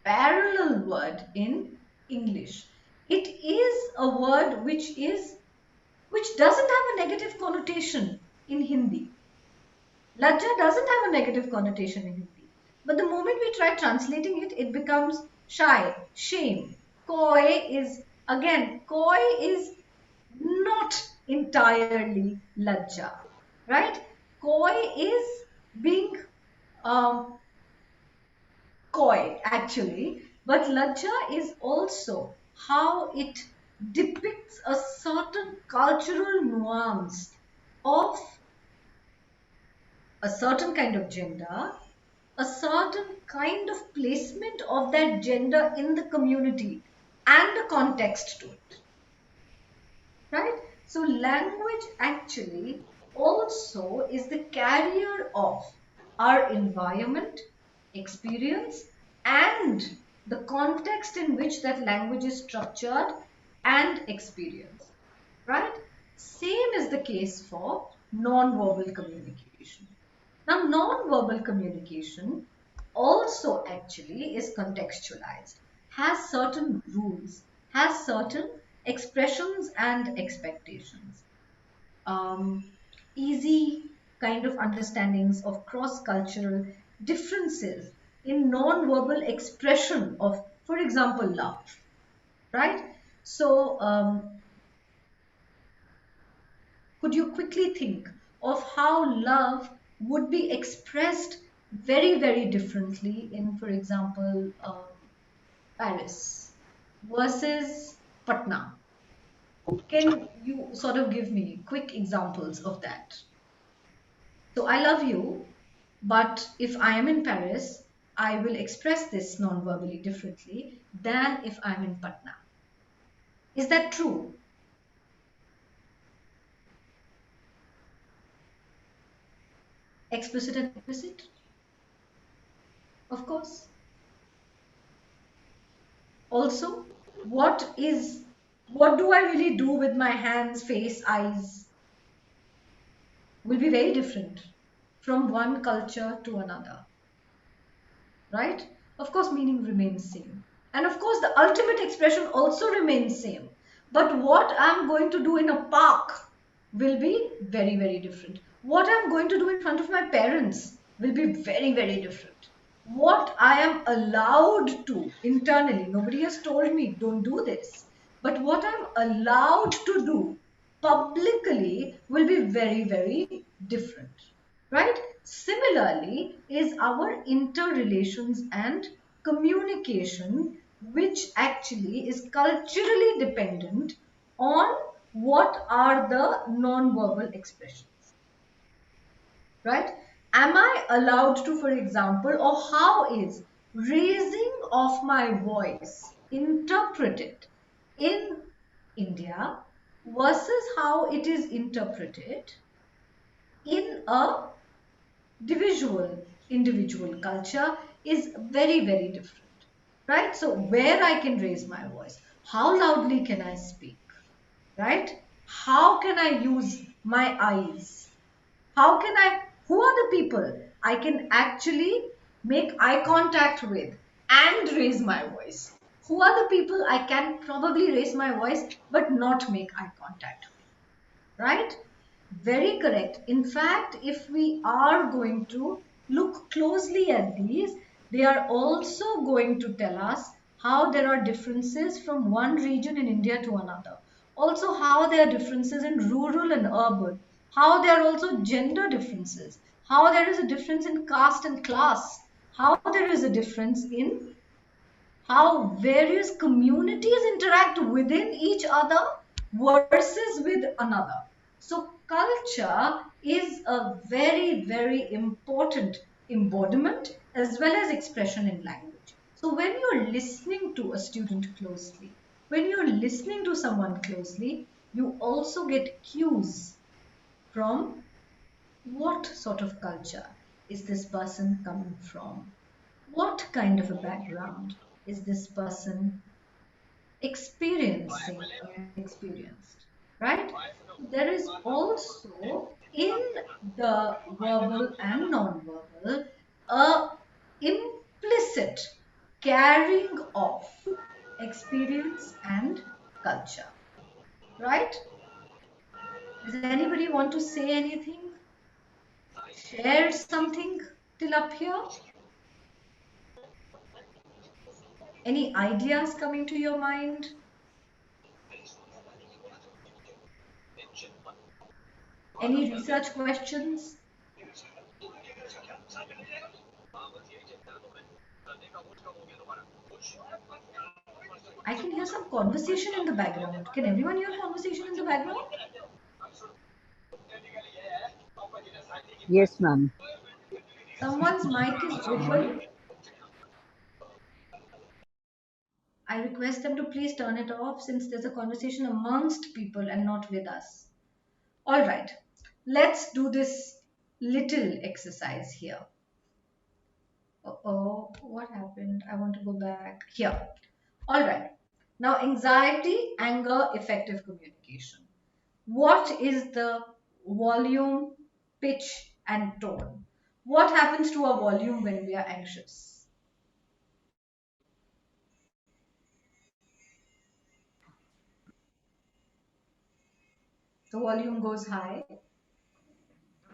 parallel word in English. It is a word which doesn't have a negative connotation in Hindi. Lajja doesn't have a negative connotation in Hindi. But the moment we try translating it, it becomes shy, shame. Coy is not entirely lajja, right? Coy is being um, coy actually, but lajja is also how it depicts a certain cultural nuance of a certain kind of gender, a certain kind of placement of that gender in the community and a context to it. Right? So language actually also is the carrier of our environment, experience, and the context in which that language is structured and experienced. Right? Same is the case for non-verbal communication. Now, non-verbal communication also actually is contextualized, has certain rules, has certain expressions and expectations. Easy kind of understandings of cross-cultural differences in non-verbal expression of, for example, love, right? So, could you quickly think of how love would be expressed very, very differently in, for example, Paris versus Patna? Can you sort of give me quick examples of that? So I love you, but if I am in Paris, I will express this non-verbally differently than if I'm in Patna. Is that true? Explicit and implicit? Of course. Also, what do I really do with my hands, face, eyes will be very different from one culture to another, right? Of course, meaning remains same. And of course, the ultimate expression also remains same. But what I'm going to do in a park will be very, very different. What I'm going to do in front of my parents will be very, very different. What I am allowed to internally, nobody has told me, don't do this. But what I'm allowed to do publicly will be very, very different, right? Similarly, is our interrelations and communication, which actually is culturally dependent on what are the non-verbal expressions, right? Am I allowed to, for example, or how is raising of my voice interpreted in India versus how it is interpreted in a individual culture is very, very different, right? So where I can raise my voice, how loudly can I speak, right? How can I use my eyes? How can I, who are the people I can actually make eye contact with and raise my voice? Who are the people I can probably raise my voice but not make eye contact with, right? Very correct. In fact, if we are going to look closely at these, they are also going to tell us how there are differences from one region in India to another. Also, how there are differences in rural and urban. How there are also gender differences. How there is a difference in caste and class. How there is a difference in how various communities interact within each other versus with another. So, culture is a very, very important embodiment as well as expression in language. So, when you're listening to a student closely, when you're listening to someone closely, you also get cues from what sort of culture is this person coming from? What kind of a background is this person experiencing and experienced, right? There is also in the verbal and non-verbal a implicit carrying of experience and culture, right? Does anybody want to say anything? Share something till up here? Any ideas coming to your mind? Any research questions? I can hear some conversation in the background. Can everyone hear conversation in the background? Yes, ma'am. Someone's mic is open. I request them to please turn it off since there's a conversation amongst people and not with us. All right, let's do this little exercise here. Oh, what happened? I want to go back here. All right. Now, anxiety, anger, effective communication. What is the volume, pitch, and tone? What happens to our volume when we are anxious? The volume goes high.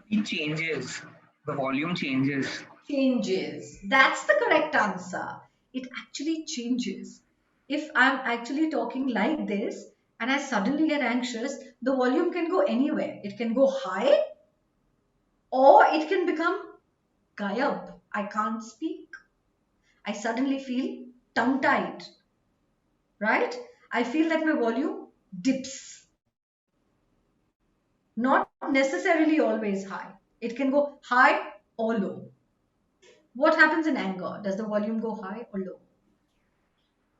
It changes. The volume changes. Changes. That's the correct answer. It actually changes. If I'm actually talking like this and I suddenly get anxious, the volume can go anywhere. It can go high or it can become gayab. I can't speak. I suddenly feel tongue tied, right? I feel that my volume dips. Not necessarily always high. It can go high or low. What happens in anger? Does the volume go high or low?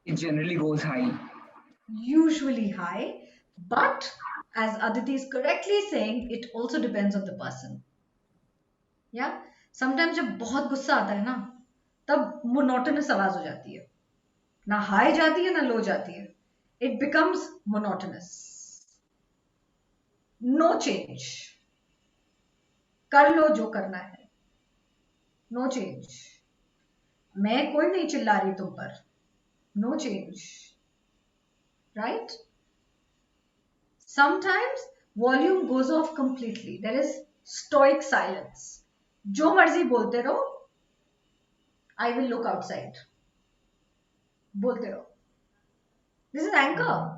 It generally goes high. Usually high, but as Aditi is correctly saying, it also depends on the person. Yeah, sometimes जब बहुत गुस्सा आता है ना, तब monotonous आवाज हो जाती है, ना high जाती है ना low जाती है. It becomes monotonous. No change. कर लो जो करना है. No change. मैं कोई नहीं चिल्ला रही तुम पर. No change. Right? Sometimes volume goes off completely. There is stoic silence. जो मर्जी बोलते रहो, I will look outside. बोलते रहो. This is anger,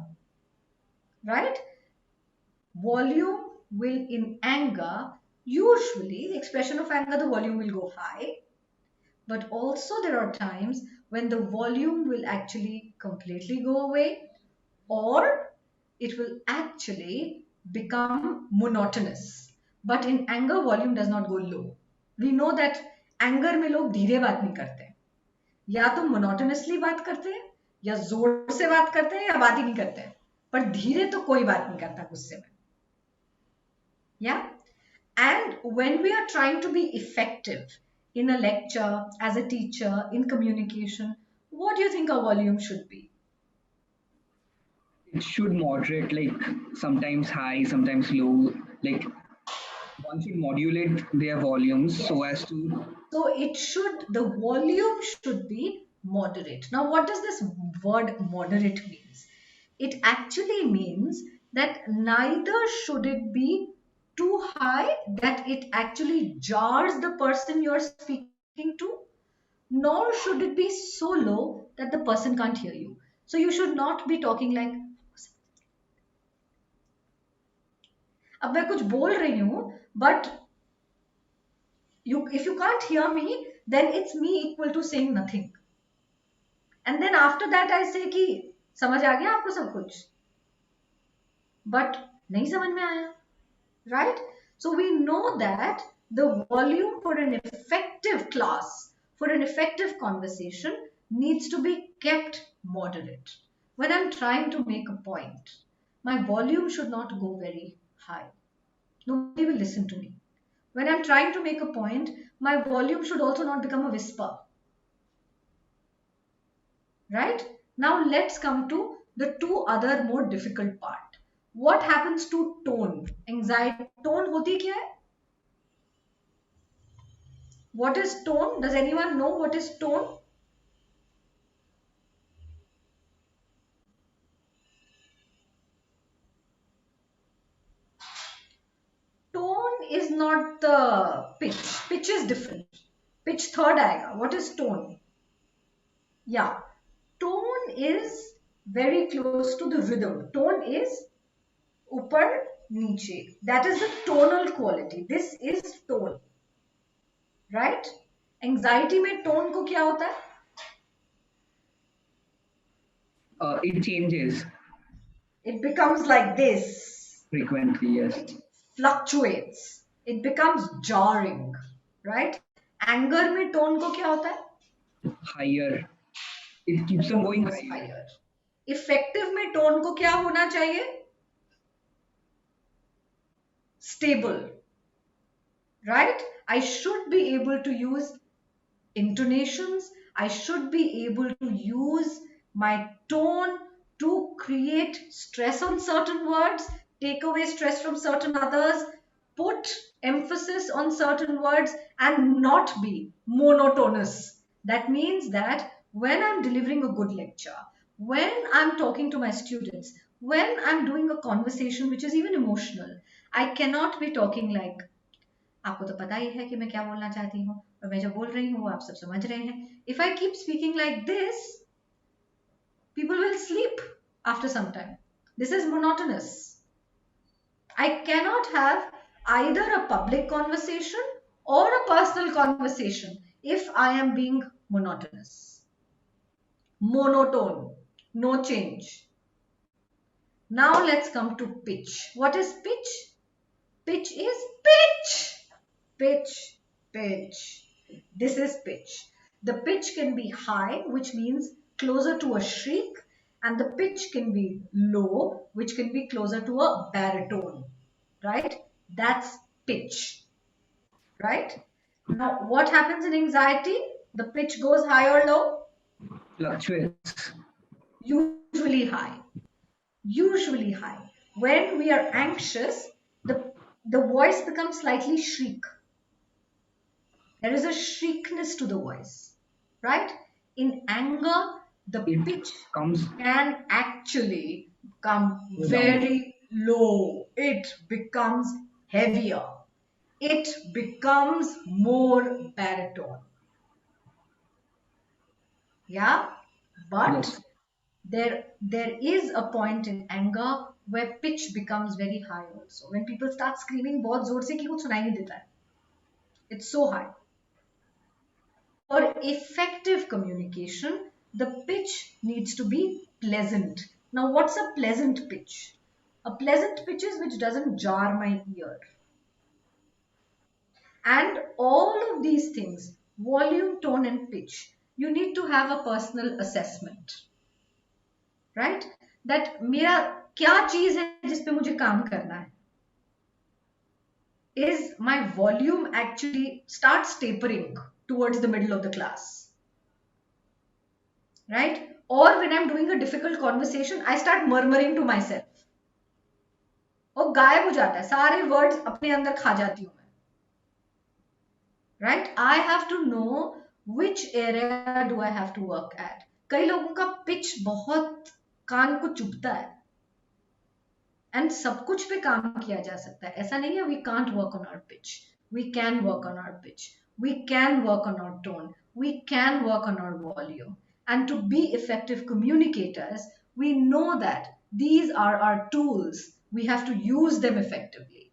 right? Volume will in anger, usually the expression of anger, the volume will go high. But also there are times when the volume will actually completely go away, or it will actually become monotonous. But in anger, volume does not go low. We know that anger में लोग धीरे बात नहीं करते, या तो monotonously बात करते हैं, या जोर से बात करते हैं, या बात ही नहीं करते हैं. पर धीरे तो कोई बात नहीं करता गुस्से में. Yeah. And when we are trying to be effective in a lecture, as a teacher, in communication, what do you think our volume should be? It should moderate, like sometimes high, sometimes low. Like one should modulate their volumes so as to. So the volume should be moderate. Now, what does this word moderate means? It actually means that neither should it be too high that it actually jars the person you're speaking to, nor should it be so low that the person can't hear you. So you should not be talking like, अब मैं कुछ बोल रही हूं, but if you can't hear me, then it's me equal to saying nothing. And then after that I say कि समझ आ गया आपको सब कुछ, but नहीं समझ में आया, right? So we know that the volume for an effective class, for an effective conversation, needs to be kept moderate. When I'm trying to make a point, my volume should not go very high. Nobody will listen to me. When I'm trying to make a point, my volume should also not become a whisper. Right? Now let's come to the two other more difficult part. What happens to tone? Anxiety. Tone hoti kya hai? What is tone? Does anyone know what is tone? Tone is not the pitch. Pitch is different. Pitch third aayega. What is tone? Yeah. Tone is very close to the rhythm. Tone is upar niche. That is the tonal quality. This is tone. Right? Anxiety में tone को क्या होता है? It changes It becomes like this. frequently, yes. It fluctuates. It becomes jarring. Right? Anger में tone को क्या होता है? Higher. It keeps on going Goes higher. higher. Effective में tone को क्या होना चाहिए? Stable. Right? I should be able to use intonations. I should be able to use my tone to create stress on certain words, take away stress from certain others, put emphasis on certain words and not be monotonous. That means that when I'm delivering a good lecture, when I'm talking to my students, when I'm doing a conversation which is even emotional, I cannot be talking like, आपको तो पता ही है कि मैं क्या बोलना चाहती हूँ और मैं जो बोल रही हूँ वो आप सब समझ रहे हैं. If I keep speaking like this, people will sleep after some time. This is monotonous. I cannot have either a public conversation or a personal conversation if I am being monotonous. Monotone, no change. Now let's come to pitch. What is pitch? Pitch is pitch. Pitch, pitch. This is pitch. The pitch can be high, which means closer to a shriek, and the pitch can be low, which can be closer to a baritone, right? That's pitch, right? Now, what happens in anxiety? The pitch goes high or low? Fluctuates. Usually high. Usually high. When we are anxious, the voice becomes slightly shriek. There is a shriekness to the voice, right? In anger, the pitch can actually come very low. It becomes heavier. It becomes more baritone. Yeah, but Yes. there is a point in anger where pitch becomes very high also. When people start screaming बहुत जोर से कि कुछ सुनाई नहीं देता है. It's so high. For effective communication, the pitch needs to be pleasant. Now, what's a pleasant pitch? A pleasant pitch is which doesn't jar my ear. And all of these things, volume, tone, and pitch, you need to have a personal assessment. Right? That मेरा क्या चीज है जिस पे मुझे काम करना है? Is my volume actually starts tapering towards the middle of the class, right? Or when I'm doing a difficult conversation, I start murmuring to myself. और गायब हो जाता है, सारे words अपने अंदर खा जाती हूँ मैं. Right? I have to know which area do I have to work at. कई लोगों का pitch बहुत कान को चुभता है. And सब कुछ पे काम किया जा सकता है. ऐसा नहीं है we can't work on our pitch. We can work on our pitch. We can work on our tone. We can work on our volume. And to be effective communicators, we know that these are our tools. We have to use them effectively.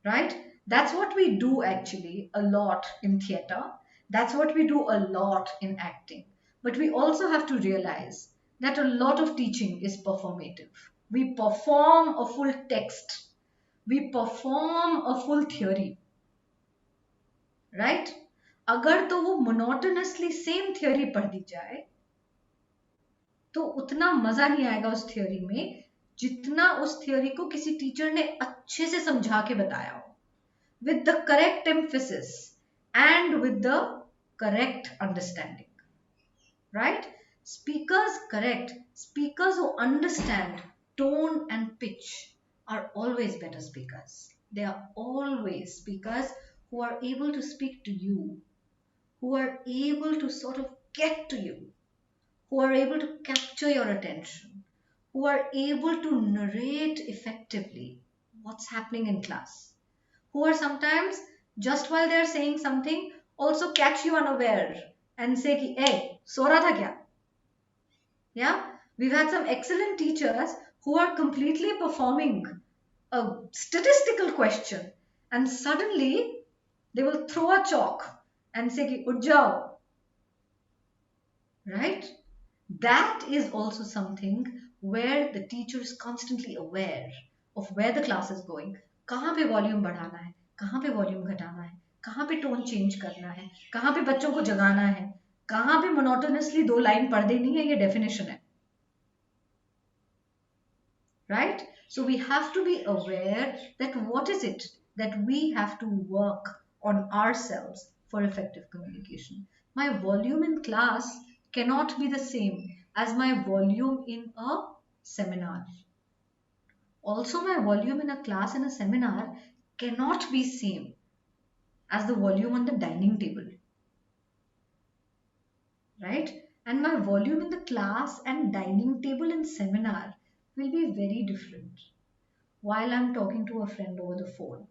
Right? That's what we do actually a lot in theatre. That's what we do a lot in acting. But we also have to realize that a lot of teaching is performative. We perform a full text. We perform a full theory. Right? अगर तो वो monotonously same theory पढ़ दी जाए तो उतना मजा नहीं आएगा उस theory में जितना उस theory को किसी teacher ने अच्छे से समझा के बताया हो, with the correct emphasis and with the correct understanding. Right? Speakers who understand tone and pitch are always better speakers. They are always speakers who are able to speak to you, who are able to sort of get to you, who are able to capture your attention, who are able to narrate effectively what's happening in class, who are sometimes, just while they're saying something, also catch you unaware and say, ki, hey, so raha tha kya? Yeah, we've had some excellent teachers who are completely performing a statistical question and suddenly they will throw a chalk and say, ki, "Ud jao." Right? That is also something where the teacher is constantly aware of where the class is going. कहाँ पे volume बढ़ाना है, कहाँ पे volume घटाना है, कहाँ पे tone change करना है, कहाँ पे बच्चों को जगाना है, कहाँ पे monotonously 2 line पढ़ देनी है, ये definition है. Right? So we have to be aware that what is it that we have to work on ourselves for effective communication. My volume in class cannot be the same as my volume in a seminar. Also, my volume in a class in a seminar cannot be same as the volume on the dining table, right? And my volume in the class and dining table in seminar will be very different while I'm talking to a friend over the phone,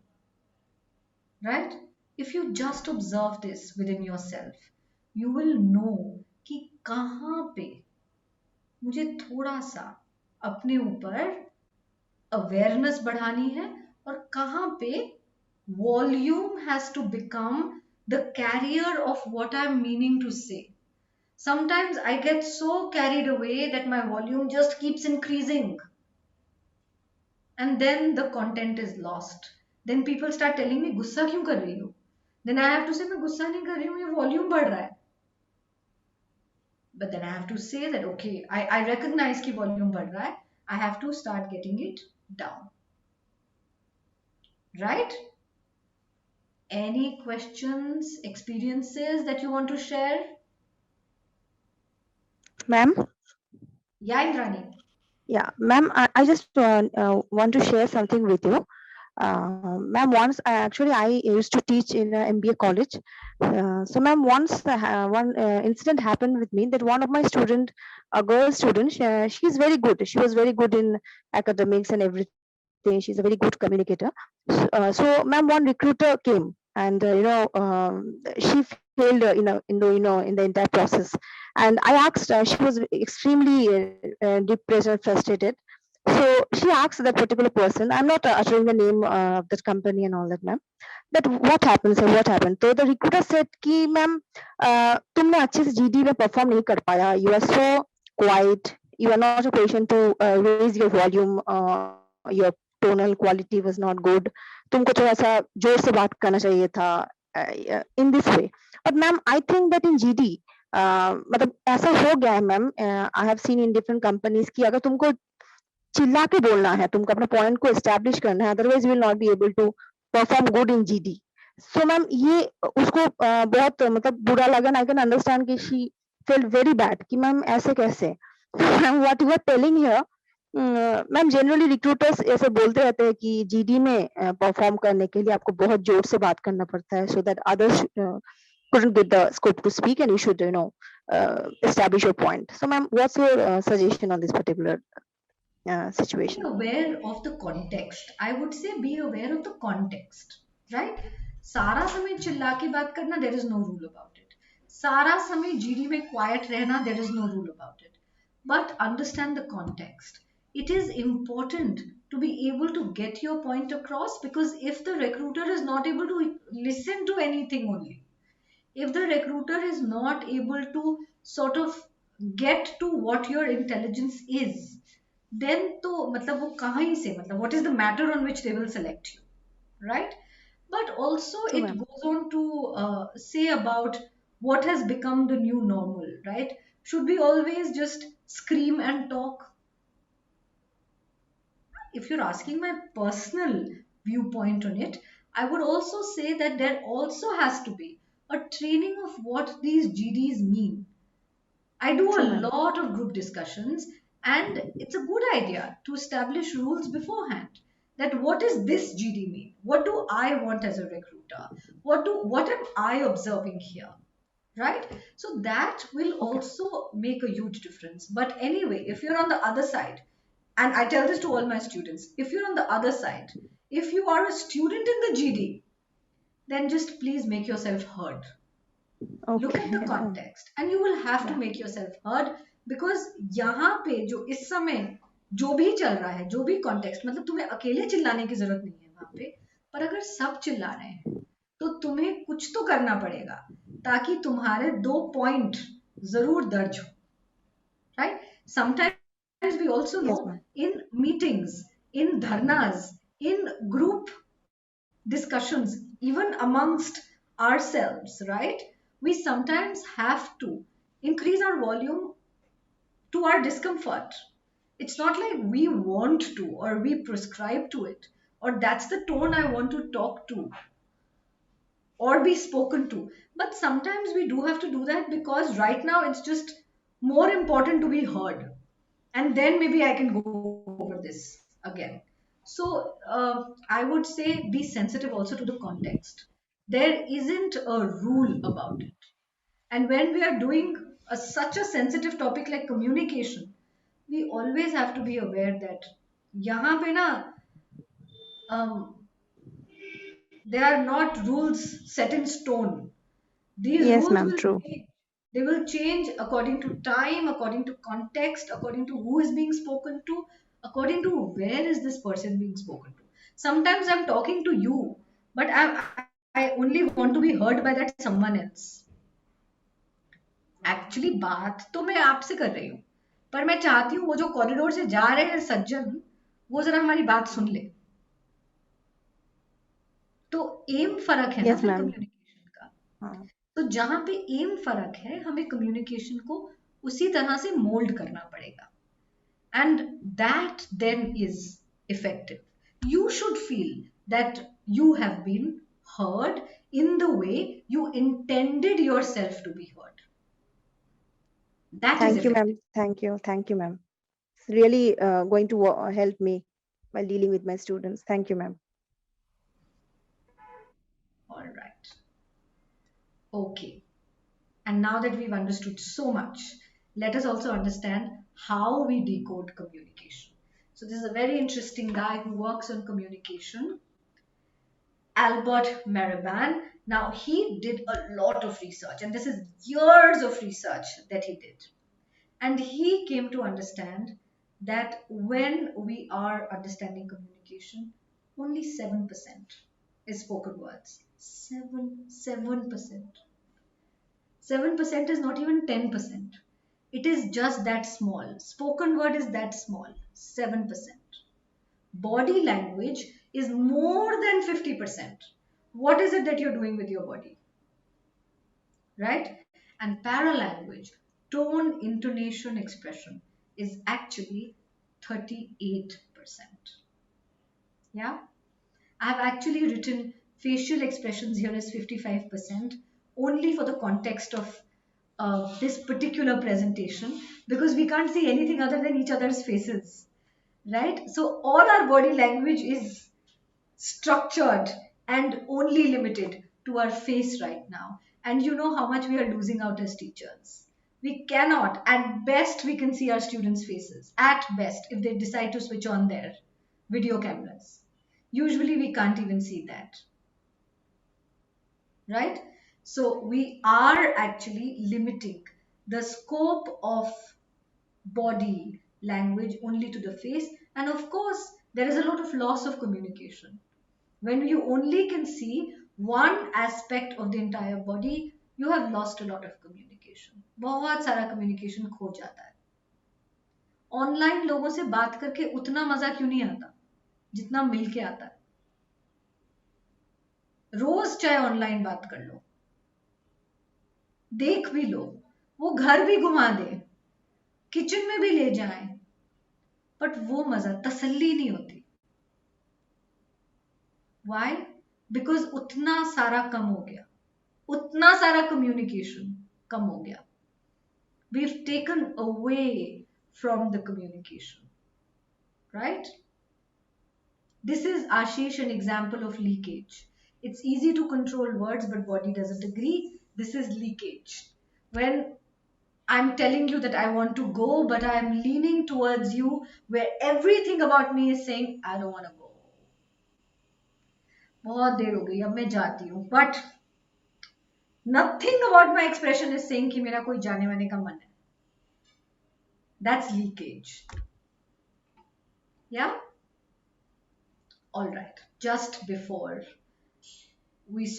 right? If you just observe this within yourself, you will know कि कहाँ पे मुझे थोड़ा सा अपने ऊपर awareness बढ़ानी है और कहाँ पे volume has to become the carrier of what I'm meaning to say. Sometimes I get so carried away that my volume just keeps increasing. And then the content is lost. Then people start telling me, गुस्सा क्यों कर रही हो? Then I have to say, मैं गुस्सा नहीं कर रही हूँ, ये volume बढ़ रहा है. But then I have to say that, okay, I recognize कि volume बढ़ रहा है. I have to start getting it down. Right? Any questions, experiences that you want to share? Ma'am? Yeah, Indrani. Yeah, ma'am, I just want to share something with you. Ma'am, once I used to teach in a MBA college. So, ma'am, once one incident happened with me that one of my student, a girl student, she is very good. She was very good in academics and everything. She's a very good communicator. So, ma'am, one recruiter came and she failed in the entire process. And I asked, she was extremely depressed and frustrated. So she asked that particular person, I'm not uttering the name of that company and all that, ma'am, that what happened, sir, what happened? So the recruiter said कि ma'am तुमने अच्छे से GD में perform नहीं कर पाया, you are so quiet, you are not a patient to raise your volume, your tonal quality was not good, तुमको थोड़ा सा जोर से बात करना चाहिए था, in this way. But ma'am, I think that in GD मतलब ऐसा हो गया है ma'am, I have seen in different companies की अगर तुमको चिल्ला के बोलना है, तुमको अपने पॉइंट को एस्टैब्लिश करना है, otherwise will not be able to perform good in GD. So ma'am ये उसको बहुत मतलब बुरा लगा. आई कैन अंडरस्टैंड कि शी फेल्ट वेरी बैड कि मैम ऐसे कैसे. Ma'am what you are telling here, ma'am generally recruiters ऐसे बोलते रहते हैं कि जीडी में परफॉर्म करने के लिए आपको बहुत जोर से बात करना पड़ता है so that others couldn't get the scope to speak and you should establish your point. So ma'am, what's your suggestion on this particular Be situation? aware of the context. I would say be aware of the context, right? सारा समय चिल्ला के बात करना, there is no rule about it. सारा समय GD में quiet रहना, there is no rule about it. But understand the context. It is important to be able to get your point across, because if the recruiter is not able to listen to anything only, if the recruiter is not able to sort of get to what your intelligence is, then तो मतलब वो कहाँ ही से मतलब what is the matter on which they will select you, right? But also True, it ma'am. goes on to say about what has become the new normal, right? Should we always just scream and talk? If you're asking my personal viewpoint on it, I would also say that there also has to be a training of what these GDs mean. I do a True, ma'am. lot of group discussions, and it's a good idea to establish rules beforehand. That what does this GD mean? What do I want as a recruiter? What am I observing here? Right? So that will Okay. also make a huge difference. But anyway, if you're on the other side, and I tell this to all my students, if you're on the other side, if you are a student in the GD, then just please make yourself heard. Look Okay. at the context and you will have to Yeah. make yourself heard, because यहाँ पे जो इस समय जो भी चल रहा है, जो भी context, मतलब तुम्हें अकेले चिल्लाने की जरूरत नहीं है वहां पे, पर अगर सब चिल्ला रहे हैं तो तुम्हें कुछ तो करना पड़ेगा ताकि तुम्हारे दो पॉइंट जरूर दर्ज हो, right? Sometimes we also Yes, know ma'am. in meetings, in dharnas, in group discussions, even amongst ourselves, right? We sometimes have to increase our volume to our discomfort. It's not like we want to or we prescribe to it, or that's the tone I want to talk to or be spoken to. But sometimes we do have to do that because right now it's just more important to be heard. And then maybe I can go over this again. So I would say be sensitive also to the context. There isn't a rule about it. And when we are doing such a sensitive topic like communication, we always have to be aware that यहाँ पे ना um, there are not rules set in stone. These Yes, rules ma'am. will True. change. They will change according to time, according to context, according to who is being spoken to, according to where is this person being spoken to. Sometimes I'm talking to you, but I only want to be heard by that someone else. Actually बात तो मैं आपसे कर रही हूँ, पर मैं चाहती हूँ वो जो कॉरिडोर से जा रहे हैं सज्जन, वो जरा हमारी बात सुन ले. तो एम फर्क है ना Yes, फिर ma'am. कम्युनिकेशन का. हाँ. तो जहां पे एम फर्क है, हमें कम्युनिकेशन को उसी तरह से मोल्ड करना पड़ेगा. And that then is effective. You should feel that you have been heard in the way you intended yourself to be heard. That is Thank you, effective. ma'am. Thank you. Thank you, ma'am. It's really going to help me while dealing with my students. Thank you, ma'am. All right. Okay. And now that we've understood so much, let us also understand how we decode communication. So, this is a very interesting guy who works on communication, Albert Mariband. Now, he did a lot of research, and this is years of research that he did. And he came to understand that when we are understanding communication, only 7% is spoken words. 7%. 7% is not even 10%. It is just that small. Spoken word is that small. 7%. Body language is more than 50%. What is it that you're doing with your body? Right? And paralanguage, tone, intonation, expression is actually 38%. Yeah? I have actually written facial expressions here as 55% only for the context of this particular presentation, because we can't see anything other than each other's faces, right? So all our body language is structured and only limited to our face right now. And you know how much we are losing out as teachers. We cannot, at best, we can see our students' faces. At best, if they decide to switch on their video cameras. Usually, we can't even see that. Right? So, we are actually limiting the scope of body language only to the face. And of course, there is a lot of loss of communication. When you only can see one aspect of the entire body, you have lost a lot of communication. बहुत सारा communication खो जाता है. Online लोगों से बात करके उतना मजा क्यों नहीं आता जितना मिल के आता है. रोज चाहे ऑनलाइन बात कर लो, देख भी लो, वो घर भी घुमा दे, किचन में भी ले जाए, बट वो मजा तसल्ली नहीं होती. Why? Because उतना सारा कम हो गया, उतना सारा communication कम हो गया. We've taken away from the communication, right? This is, Ashish, an example of leakage. It's easy to control words, but body doesn't agree. This is leakage. When I'm telling you that I want to go, but I'm leaning towards you, where everything about me is saying, I don't want to go. बहुत देर हो गई, अब मैं जाती हूँ. But nothing about my expression is saying कि मेरा कोई जाने वाने का मन है. That's leakage. Yeah? All right. Just before we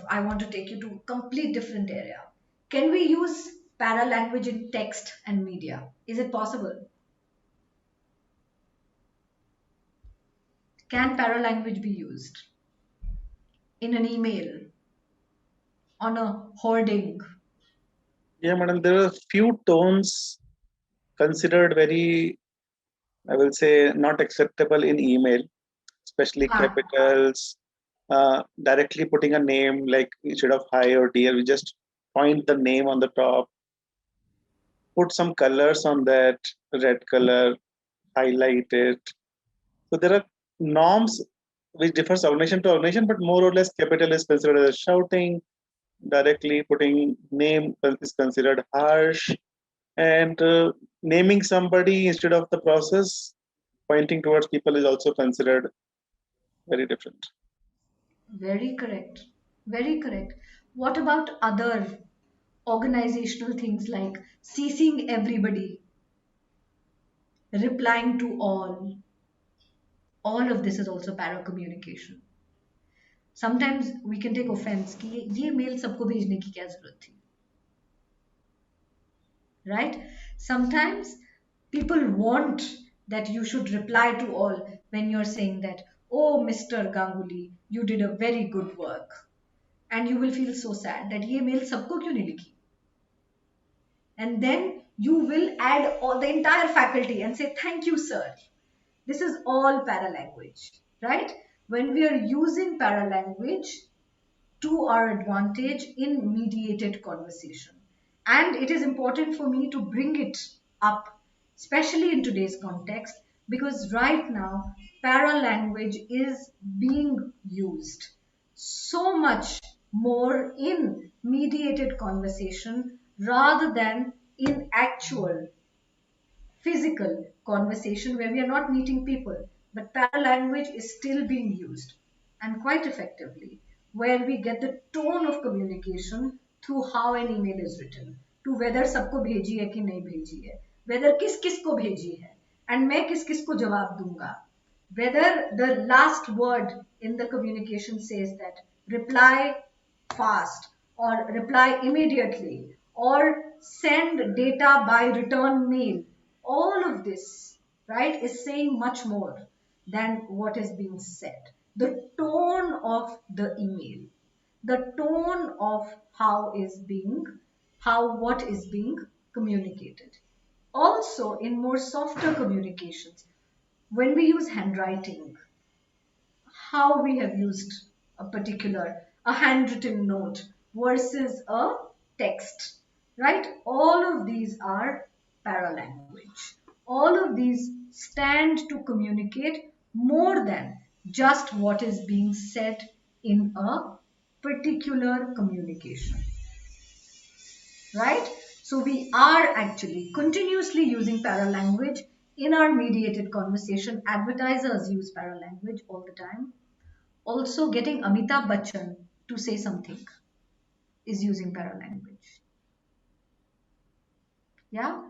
I want to take you to a complete different area. Can we use paralanguage in text and media? Is it possible? Can paralanguage be used in an email, on a hoarding? Yeah, madam, there are few tones considered very, I will say, not acceptable in email, especially capitals, directly putting a name like instead of hi or dear, we just point the name on the top, put some colors on that, red color, highlight it. So there are norms which differs organization to organization, but more or less capital is considered as shouting, directly putting name is considered harsh, and naming somebody instead of the process pointing towards people is also considered very different. Very correct. Very correct. What about other organizational things like ceasing everybody, replying to all? All of this is also para communication. Sometimes we can take offense कि ये mail सबको भेजने की क्या जरूरत थी, right? Sometimes people want that you should reply to all when you're saying that, oh, Mr. Ganguly, you did a very good work. And you will feel so sad that ये mail सबको क्यों नहीं लिखी? And then you will add all the entire faculty and say, thank you, sir. This is all paralanguage, right? When we are using paralanguage to our advantage in mediated conversation. And it is important for me to bring it up, especially in today's context, because right now, paralanguage is being used so much more in mediated conversation rather than in actual physical conversation where we are not meeting people, but paralanguage is still being used and quite effectively, where we get the tone of communication through how an email is written, to whether सबको भेजी है कि नहीं भेजी है, whether किस किस को भेजी है, and मैं किस किस को जवाब दूंगा, whether the last word in the communication says that reply fast or reply immediately or send data by return mail. All of this, right, is saying much more than what is being said. The tone of the email, the tone of how what is being communicated. Also, in more softer communications, when we use handwriting, how we have used a handwritten note versus a text, right? All of these are paralanguage. All of these stand to communicate more than just what is being said in a particular communication, right? So we are actually continuously using paralanguage in our mediated conversation. Advertisers use paralanguage all the time. Also, getting Amitabh Bachchan to say something is using paralanguage. Yeah?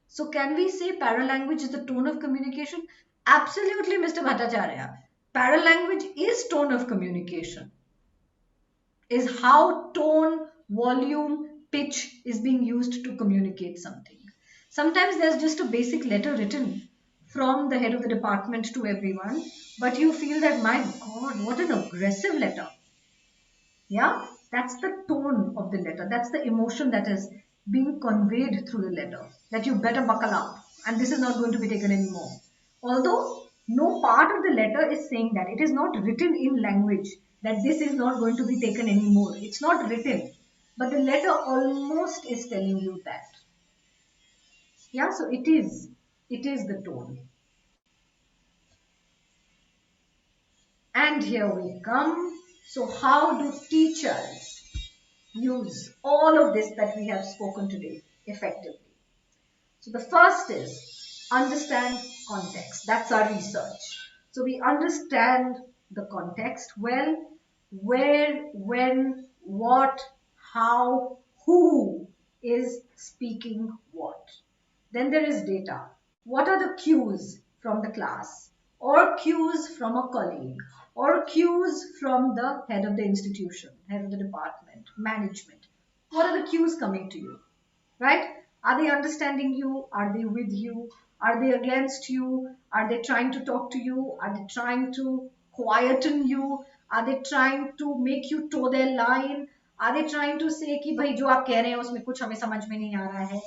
So, can we say paralanguage is the tone of communication? Absolutely, Mr. Bhattacharya. Paralanguage is tone of communication, is how tone, volume, pitch is being used to communicate something. Sometimes there's just a basic letter written from the head of the department to everyone, but you feel that, my God, what an aggressive letter. Yeah, that's the tone of the letter. That's the emotion that is being conveyed through the letter. That you better buckle up and this is not going to be taken anymore. Although no part of the letter is saying that. It is not written in language that this is not going to be taken anymore. It's not written. But the letter almost is telling you that. Yeah, so it is. It is the tone. And here we come. So how do teachers use all of this that we have spoken today effectively? So the first is understand context. That's our research. So we understand the context well, where, when, what, how, who is speaking what. Then there is data. What are the cues from the class, or cues from a colleague, or cues from the head of the institution, head of the department, management? What are the cues coming to you, right? Are they understanding you? Are they with you? Are they against you? Are they trying to talk to you? Are they trying to quieten you? Are they trying to make you toe their line? Are they trying to say कि भाई जो आप कह रहे हैं उसमें कुछ हमें समझ में नहीं आ रहा है?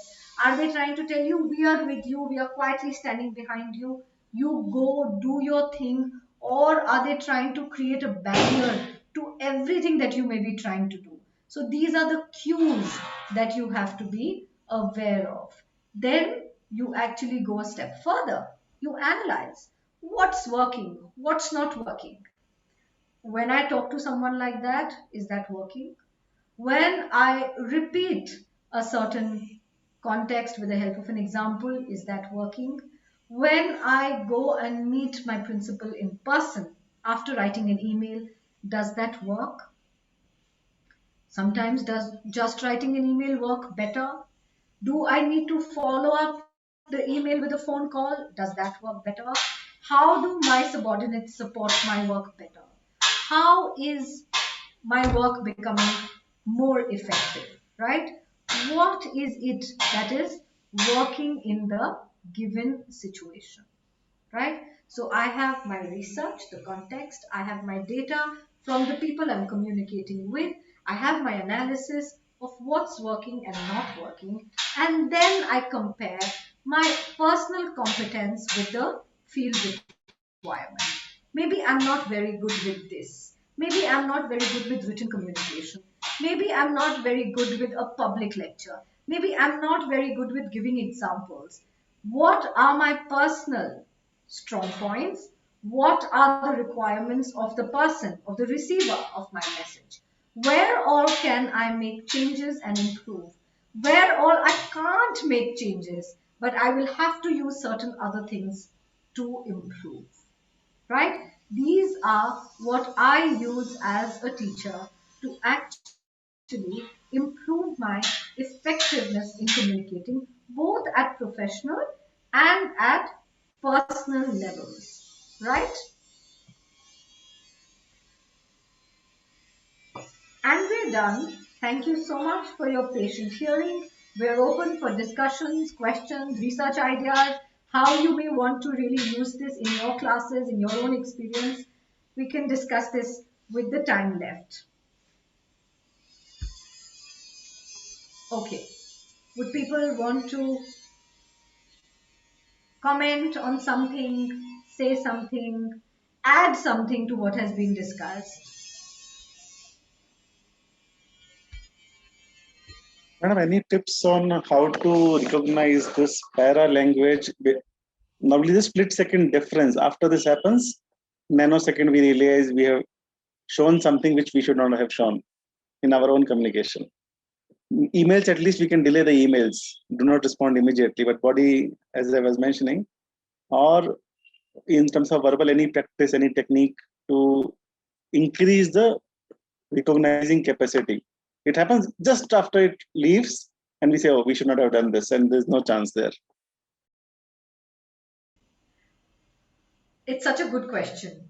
Are they trying to tell you we are with you, we are quietly standing behind you, you go do your thing? Or are they trying to create a barrier to everything that you may be trying to do? So these are the cues that you have to be aware of. Then you actually go a step further. You analyze what's working, what's not working. When I talk to someone like that, is that working? When I repeat a certain context with the help of an example, is that working? When I go and meet my principal in person after writing an email, does that work? Sometimes does just writing an email work better? Do I need to follow up the email with a phone call? Does that work better? How do my subordinates support my work better? How is my work becoming more effective, right? What is it that is working in the given situation, right? So I have my research, the context, I have my data from the people I'm communicating with, I have my analysis of what's working and not working, and then I compare my personal competence with the field requirement. Maybe I'm not very good with this. Maybe I'm not very good with written communication. Maybe I'm not very good with a public lecture. Maybe I'm not very good with giving examples. What are my personal strong points? What are the requirements of the person, of the receiver of my message? Where all can I make changes and improve? Where all I can't make changes, but I will have to use certain other things to improve, right? These are what I use as a teacher to actually improve my effectiveness in communicating, both at professional and at personal levels, right? And we're done. Thank you so much for your patient hearing. We're open for discussions, questions, research ideas, how you may want to really use this in your classes, in your own experience. We can discuss this with the time left. Okay. Would people want to comment on something, say something, add something to what has been discussed? Madam, any tips on how to recognize this para language? Normally, the split second difference. After this happens, nanosecond, we realize we have shown something which we should not have shown in our own communication. Emails, at least we can delay the emails, do not respond immediately. But body, as I was mentioning, or in terms of verbal, any practice, any technique to increase the recognizing capacity. It happens just after it leaves, and we say, oh, we should not have done this, and there's no chance there. It's such a good question.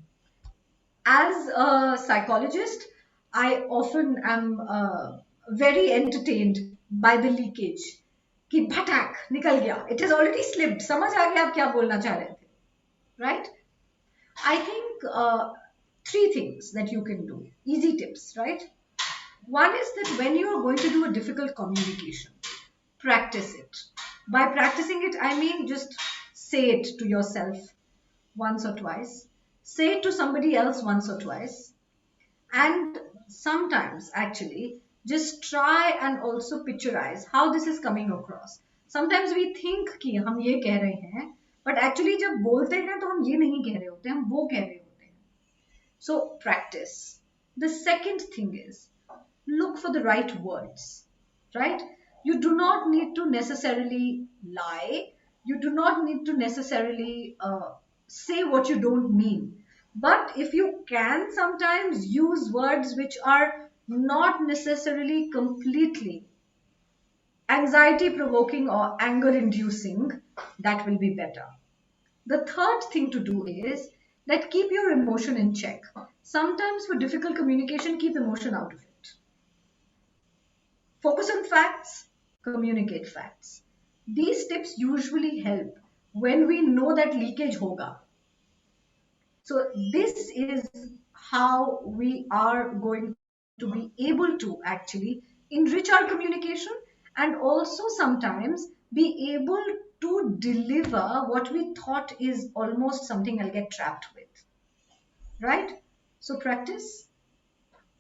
As a psychologist, I often am very entertained by the leakage. कि भटक निकल गया. It has already slipped. समझ आ गया आप क्या बोलना चाह रहे थे, right? I think three things that you can do. Easy tips, right? One is that when you are going to do a difficult communication, practice it. By practicing it, I mean just say it to yourself once or twice, say it to somebody else once or twice, and sometimes actually just try and also picturize how this is coming across. Sometimes we think कि हम ये कह रहे हैं, but actually जब बोलते हैं तो हम ये नहीं कह रहे होते, हम वो कह रहे होते हैं. So practice. The second thing is look for the right words, right? You do not need to necessarily lie. You do not need to necessarily say what you don't mean. But if you can sometimes use words which are not necessarily completely anxiety provoking or anger inducing, that will be better. The third thing to do is that keep your emotion in check. Sometimes for difficult communication, keep emotion out of it. Focus on facts, communicate facts. These tips usually help when we know that leakage hoga. So this is how we are going to be able to actually enrich our communication and also sometimes be able to deliver what we thought is almost something I'll get trapped with. Right? So practice,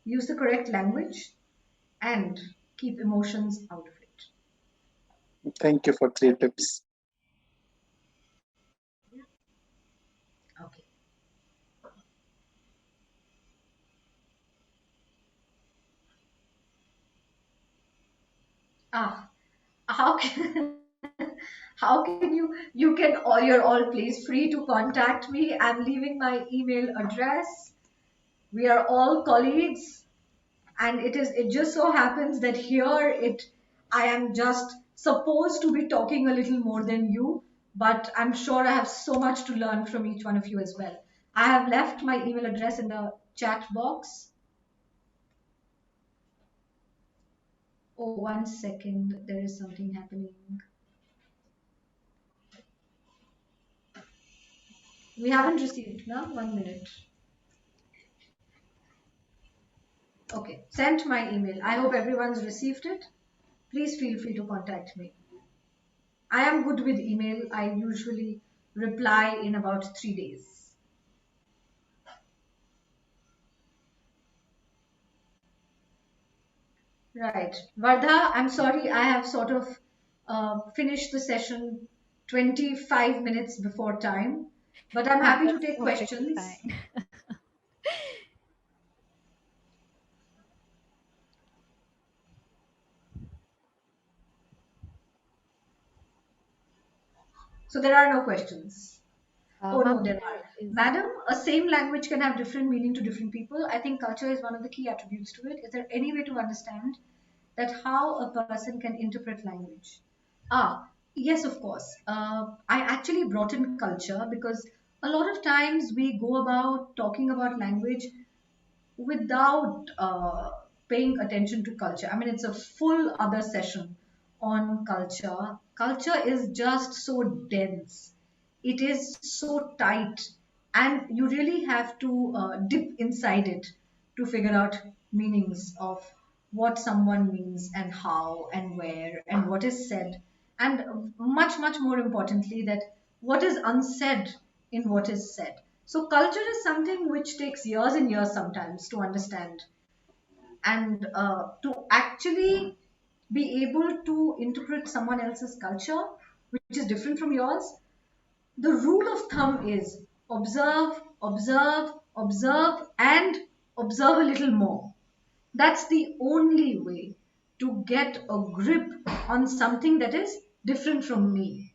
use the correct language, and keep emotions out of it. Thank you for 3 tips. Okay. Ah, how can how can you can all you're all please free to contact me. I'm leaving my email address. We are all colleagues, and it just so happens that here it I am just supposed to be talking a little more than you, but I'm sure I have so much to learn from each one of you as well. I have left my email address in the chat box. Oh, 1 second, there is something happening. We haven't received now. 1 minute. Okay, sent my email. I hope everyone's received it. Please feel free to contact me. I am good with email. I usually reply in about 3 days. Right. Vardha, I'm sorry I have sort of finished the session 25 minutes before time, but I'm happy to That's take perfectly questions. fine. So there are no questions. Oh no, Ma'am, there there are. is. Madam, a same language can have different meaning to different people. I think culture is one of the key attributes to it. Is there any way to understand that how a person can interpret language? Ah, yes, of course. I actually brought in culture because a lot of times we go about talking about language without paying attention to culture. I mean, it's a full other session on culture. Culture is just so dense, it is so tight, and you really have to dip inside it to figure out meanings of what someone means and how and where and what is said, and much, much more importantly, that what is unsaid in what is said. So, culture is something which takes years and years sometimes to understand, and to actually be able to interpret someone else's culture, which is different from yours. The rule of thumb is observe, observe, observe, and observe a little more. That's the only way to get a grip on something that is different from me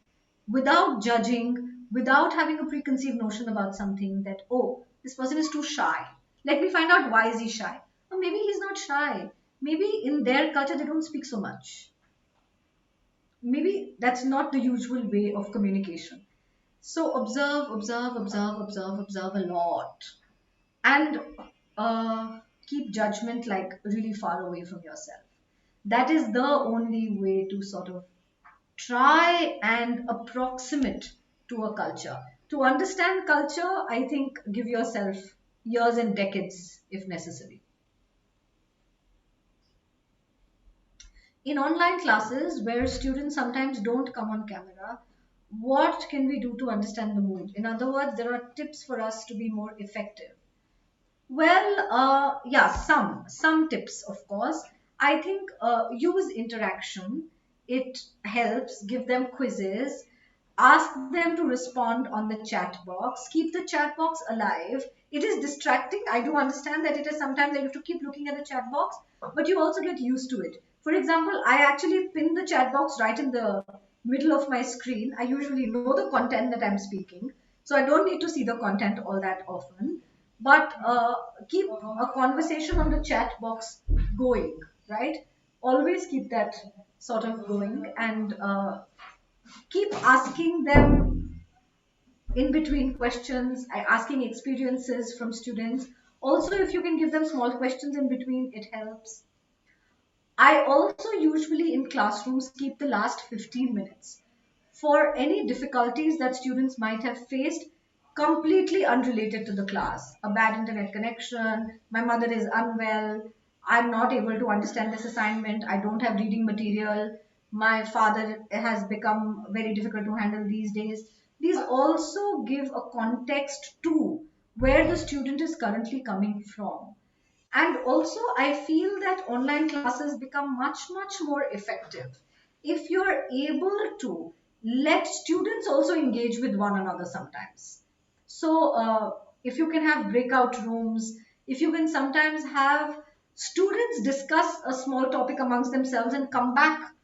without judging, without having a preconceived notion about something that, oh, this person is too shy. Let me find out why is he shy. Or maybe he's not shy. Maybe in their culture they don't speak so much. Maybe that's not the usual way of communication. So observe, observe, observe, observe, observe a lot. And keep judgment like really far away from yourself. That is the only way to sort of try and approximate to a culture. To understand culture, I think give yourself years and decades if necessary. In online classes where students sometimes don't come on camera, what can we do to understand the mood? In other words, there are tips for us to be more effective. Well, yeah, some tips, of course. I think use interaction. It helps. Give them quizzes. Ask them to respond on the chat box. Keep the chat box alive. It is distracting. I do understand that it is sometimes that you have to keep looking at the chat box, but you also get used to it. For example, I actually pin the chat box right in the middle of my screen. I usually know the content that I'm speaking, so I don't need to see the content all that often, but keep a conversation on the chat box going, right? Always keep that sort of going, and keep asking them in between questions, asking experiences from students. Also, if you can give them small questions in between, it helps. I also usually in classrooms keep the last 15 minutes for any difficulties that students might have faced completely unrelated to the class. A bad internet connection, my mother is unwell, I'm not able to understand this assignment, I don't have reading material, my father has become very difficult to handle these days. These also give a context to where the student is currently coming from. And also, I feel that online classes become much, much more effective if you're able to let students also engage with one another sometimes. So, if you can have breakout rooms, if you can sometimes have students discuss a small topic amongst themselves and come back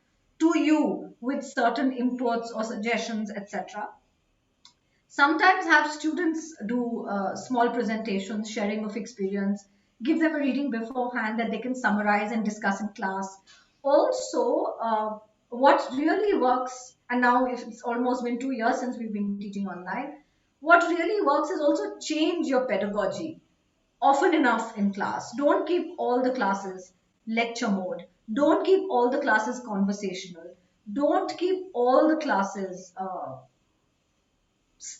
to you with certain inputs or suggestions, etc. Sometimes have students do small presentations, sharing of experience, give them a reading beforehand that they can summarize and discuss in class. Also, what really works, and now if it's almost been 2 years since we've been teaching online, what really works is also change your pedagogy often enough in class. Don't keep all the classes lecture mode. Don't keep all the classes conversational. Don't keep all the classes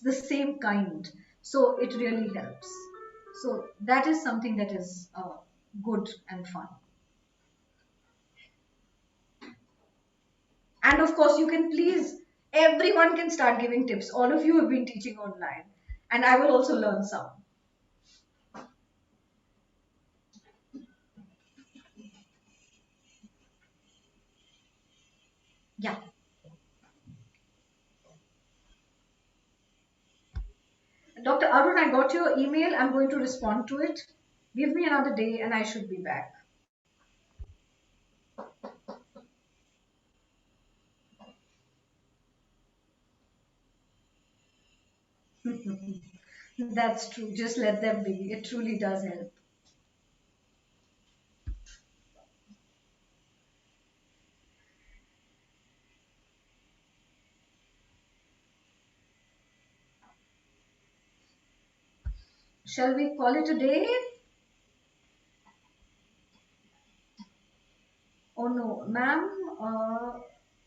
the same kind. So it really helps. So that is something that is good and fun. And of course, you can please, everyone can start giving tips. All of you have been teaching online, and I will also learn some. Yeah. Dr. Arun, I got your email. I'm going to respond to it. Give me another day and I should be back. That's true. Just let them be. It truly does help. Shall we call it a day? Oh no, ma'am,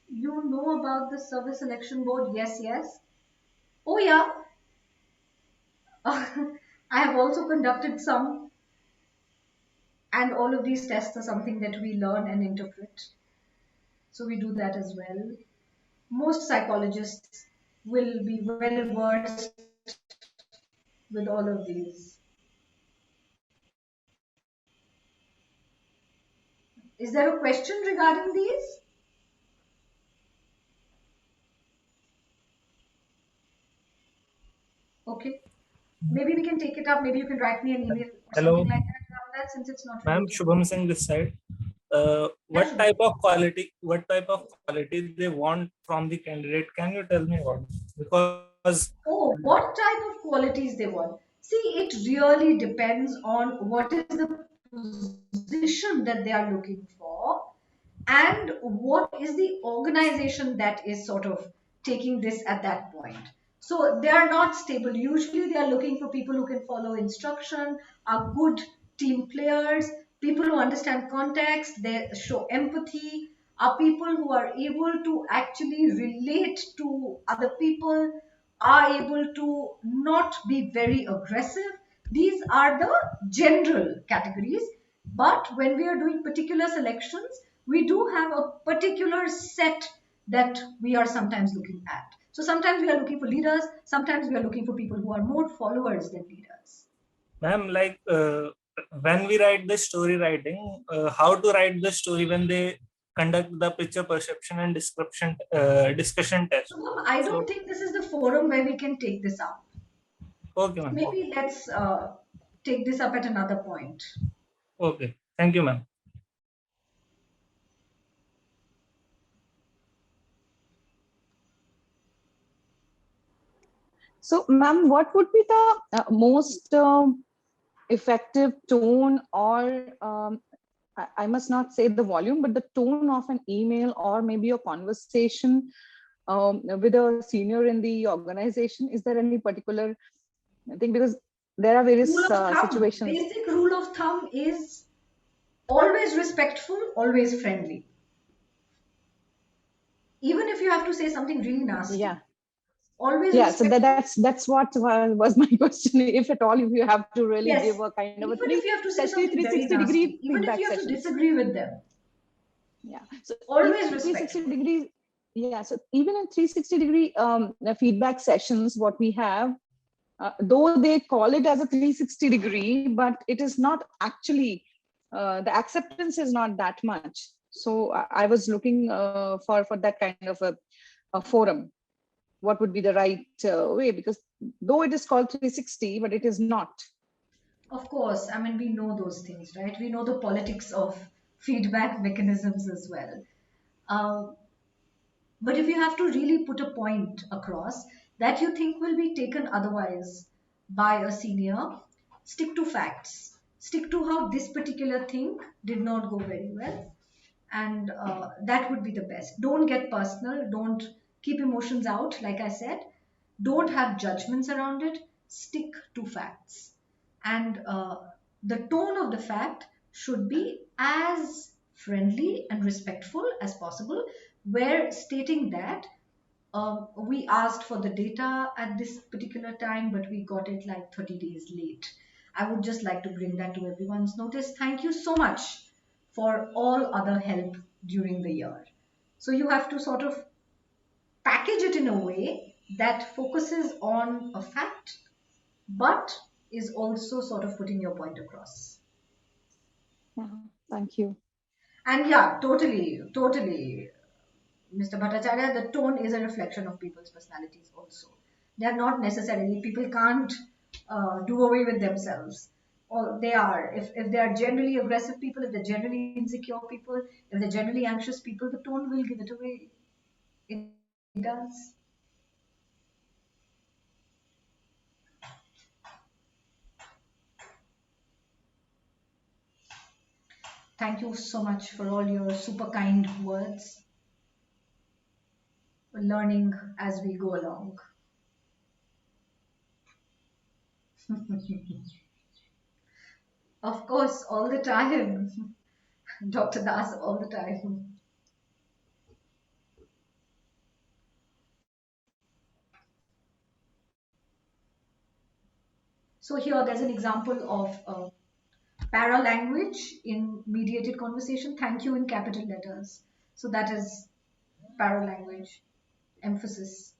you know about the service selection board? Yes, yes. Oh yeah. I have also conducted some, and all of these tests are something that we learn and interpret. So we do that as well. Most psychologists will be well versed with all of these. Is there a question regarding these? Okay. Maybe we can take it up. Maybe you can write me an email or Hello, something like that around that, since it's not ma'am. related. Shubham Singh this side. Yes, What type of quality they want from the candidate? Can you tell me what? Because oh, what type of qualities they want? See, it really depends on what is the position that they are looking for and what is the organization that is sort of taking this at that point. So they are not stable. Usually they are looking for people who can follow instruction, are good team players, people who understand context, they show empathy, are people who are able to actually relate to other people, are able to not be very aggressive. These are the general categories. But when we are doing particular selections, we do have a particular set that we are sometimes looking at. So sometimes we are looking for leaders, sometimes we are looking for people who are more followers than leaders. ma'am, when we write the story writing, how to write the story when they conduct the picture perception and description discussion test. So I So don't think this is the forum where we can take this up. okay, ma'am. Maybe let's take this up at another point. Okay, thank you, ma'am. So, ma'am, what would be the most effective tone, or I must not say the volume, but the tone of an email or maybe a conversation with a senior in the organization? Is there any particular thing? Because there are various Rule of thumb, situations. basic rule of thumb is always respectful, always friendly. Even if you have to say something really nasty. Yeah. Always Yeah, so respectful. that's what was my question. If at all, if you have to really Yes. give a kind of a Even if you have to say especially something very 360 degree nasty, even if feedback you have to sessions. disagree with them, Yeah, so always even 360 respectful. degrees. Yeah, so even in 360-degree feedback sessions, what we have, though they call it as a 360-degree, but it is not actually, the acceptance is not that much. So I was looking for that kind of a forum. What would be the right way? Because though it is called 360, but it is not. Of course, I mean, we know those things, right? We know the politics of feedback mechanisms as well. Um, But if you have to really put a point across that you think will be taken otherwise by a senior, stick to facts. Stick to how this particular thing did not go very well. And that would be the best. Don't get personal. Don't keep emotions out, like I said. Don't have judgments around it. Stick to facts. And the tone of the fact should be as friendly and respectful as possible, where stating that we asked for the data at this particular time, but we got it like 30 days late. I would just like to bring that to everyone's notice. Thank you so much for all other help during the year. So you have to sort of package it in a way that focuses on a fact, but is also sort of putting your point across. Yeah, thank you. And yeah, totally, Mr. Bhattacharya, the tone is a reflection of people's personalities also. They are not necessarily, people can't do away with themselves. Or they are. If they are generally aggressive people, if they're generally insecure people, if they're generally anxious people, the tone will give it away. It does. Thank you so much for all your super kind words. We're learning as we go along. Of course, all the time. Dr. Das, all the time. So here there's an example of para language in mediated conversation. Thank you in capital letters. So that is para language emphasis.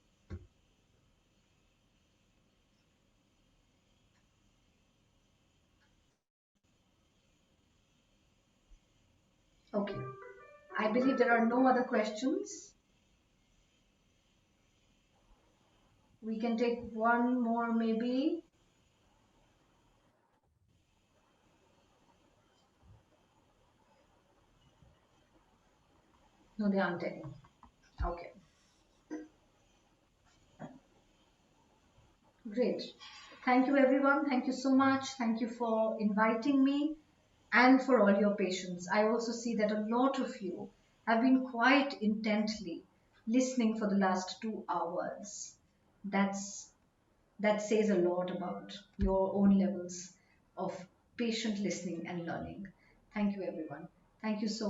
Okay. I believe there are no other questions. We can take one more maybe. No, there aren't any. Okay. Great. Thank you, everyone. Thank you so much. Thank you for inviting me and for all your patience. I also see that a lot of you have been quite intently listening for the last 2 hours. That's that says a lot about your own levels of patient listening and learning. Thank you, everyone. Thank you so much.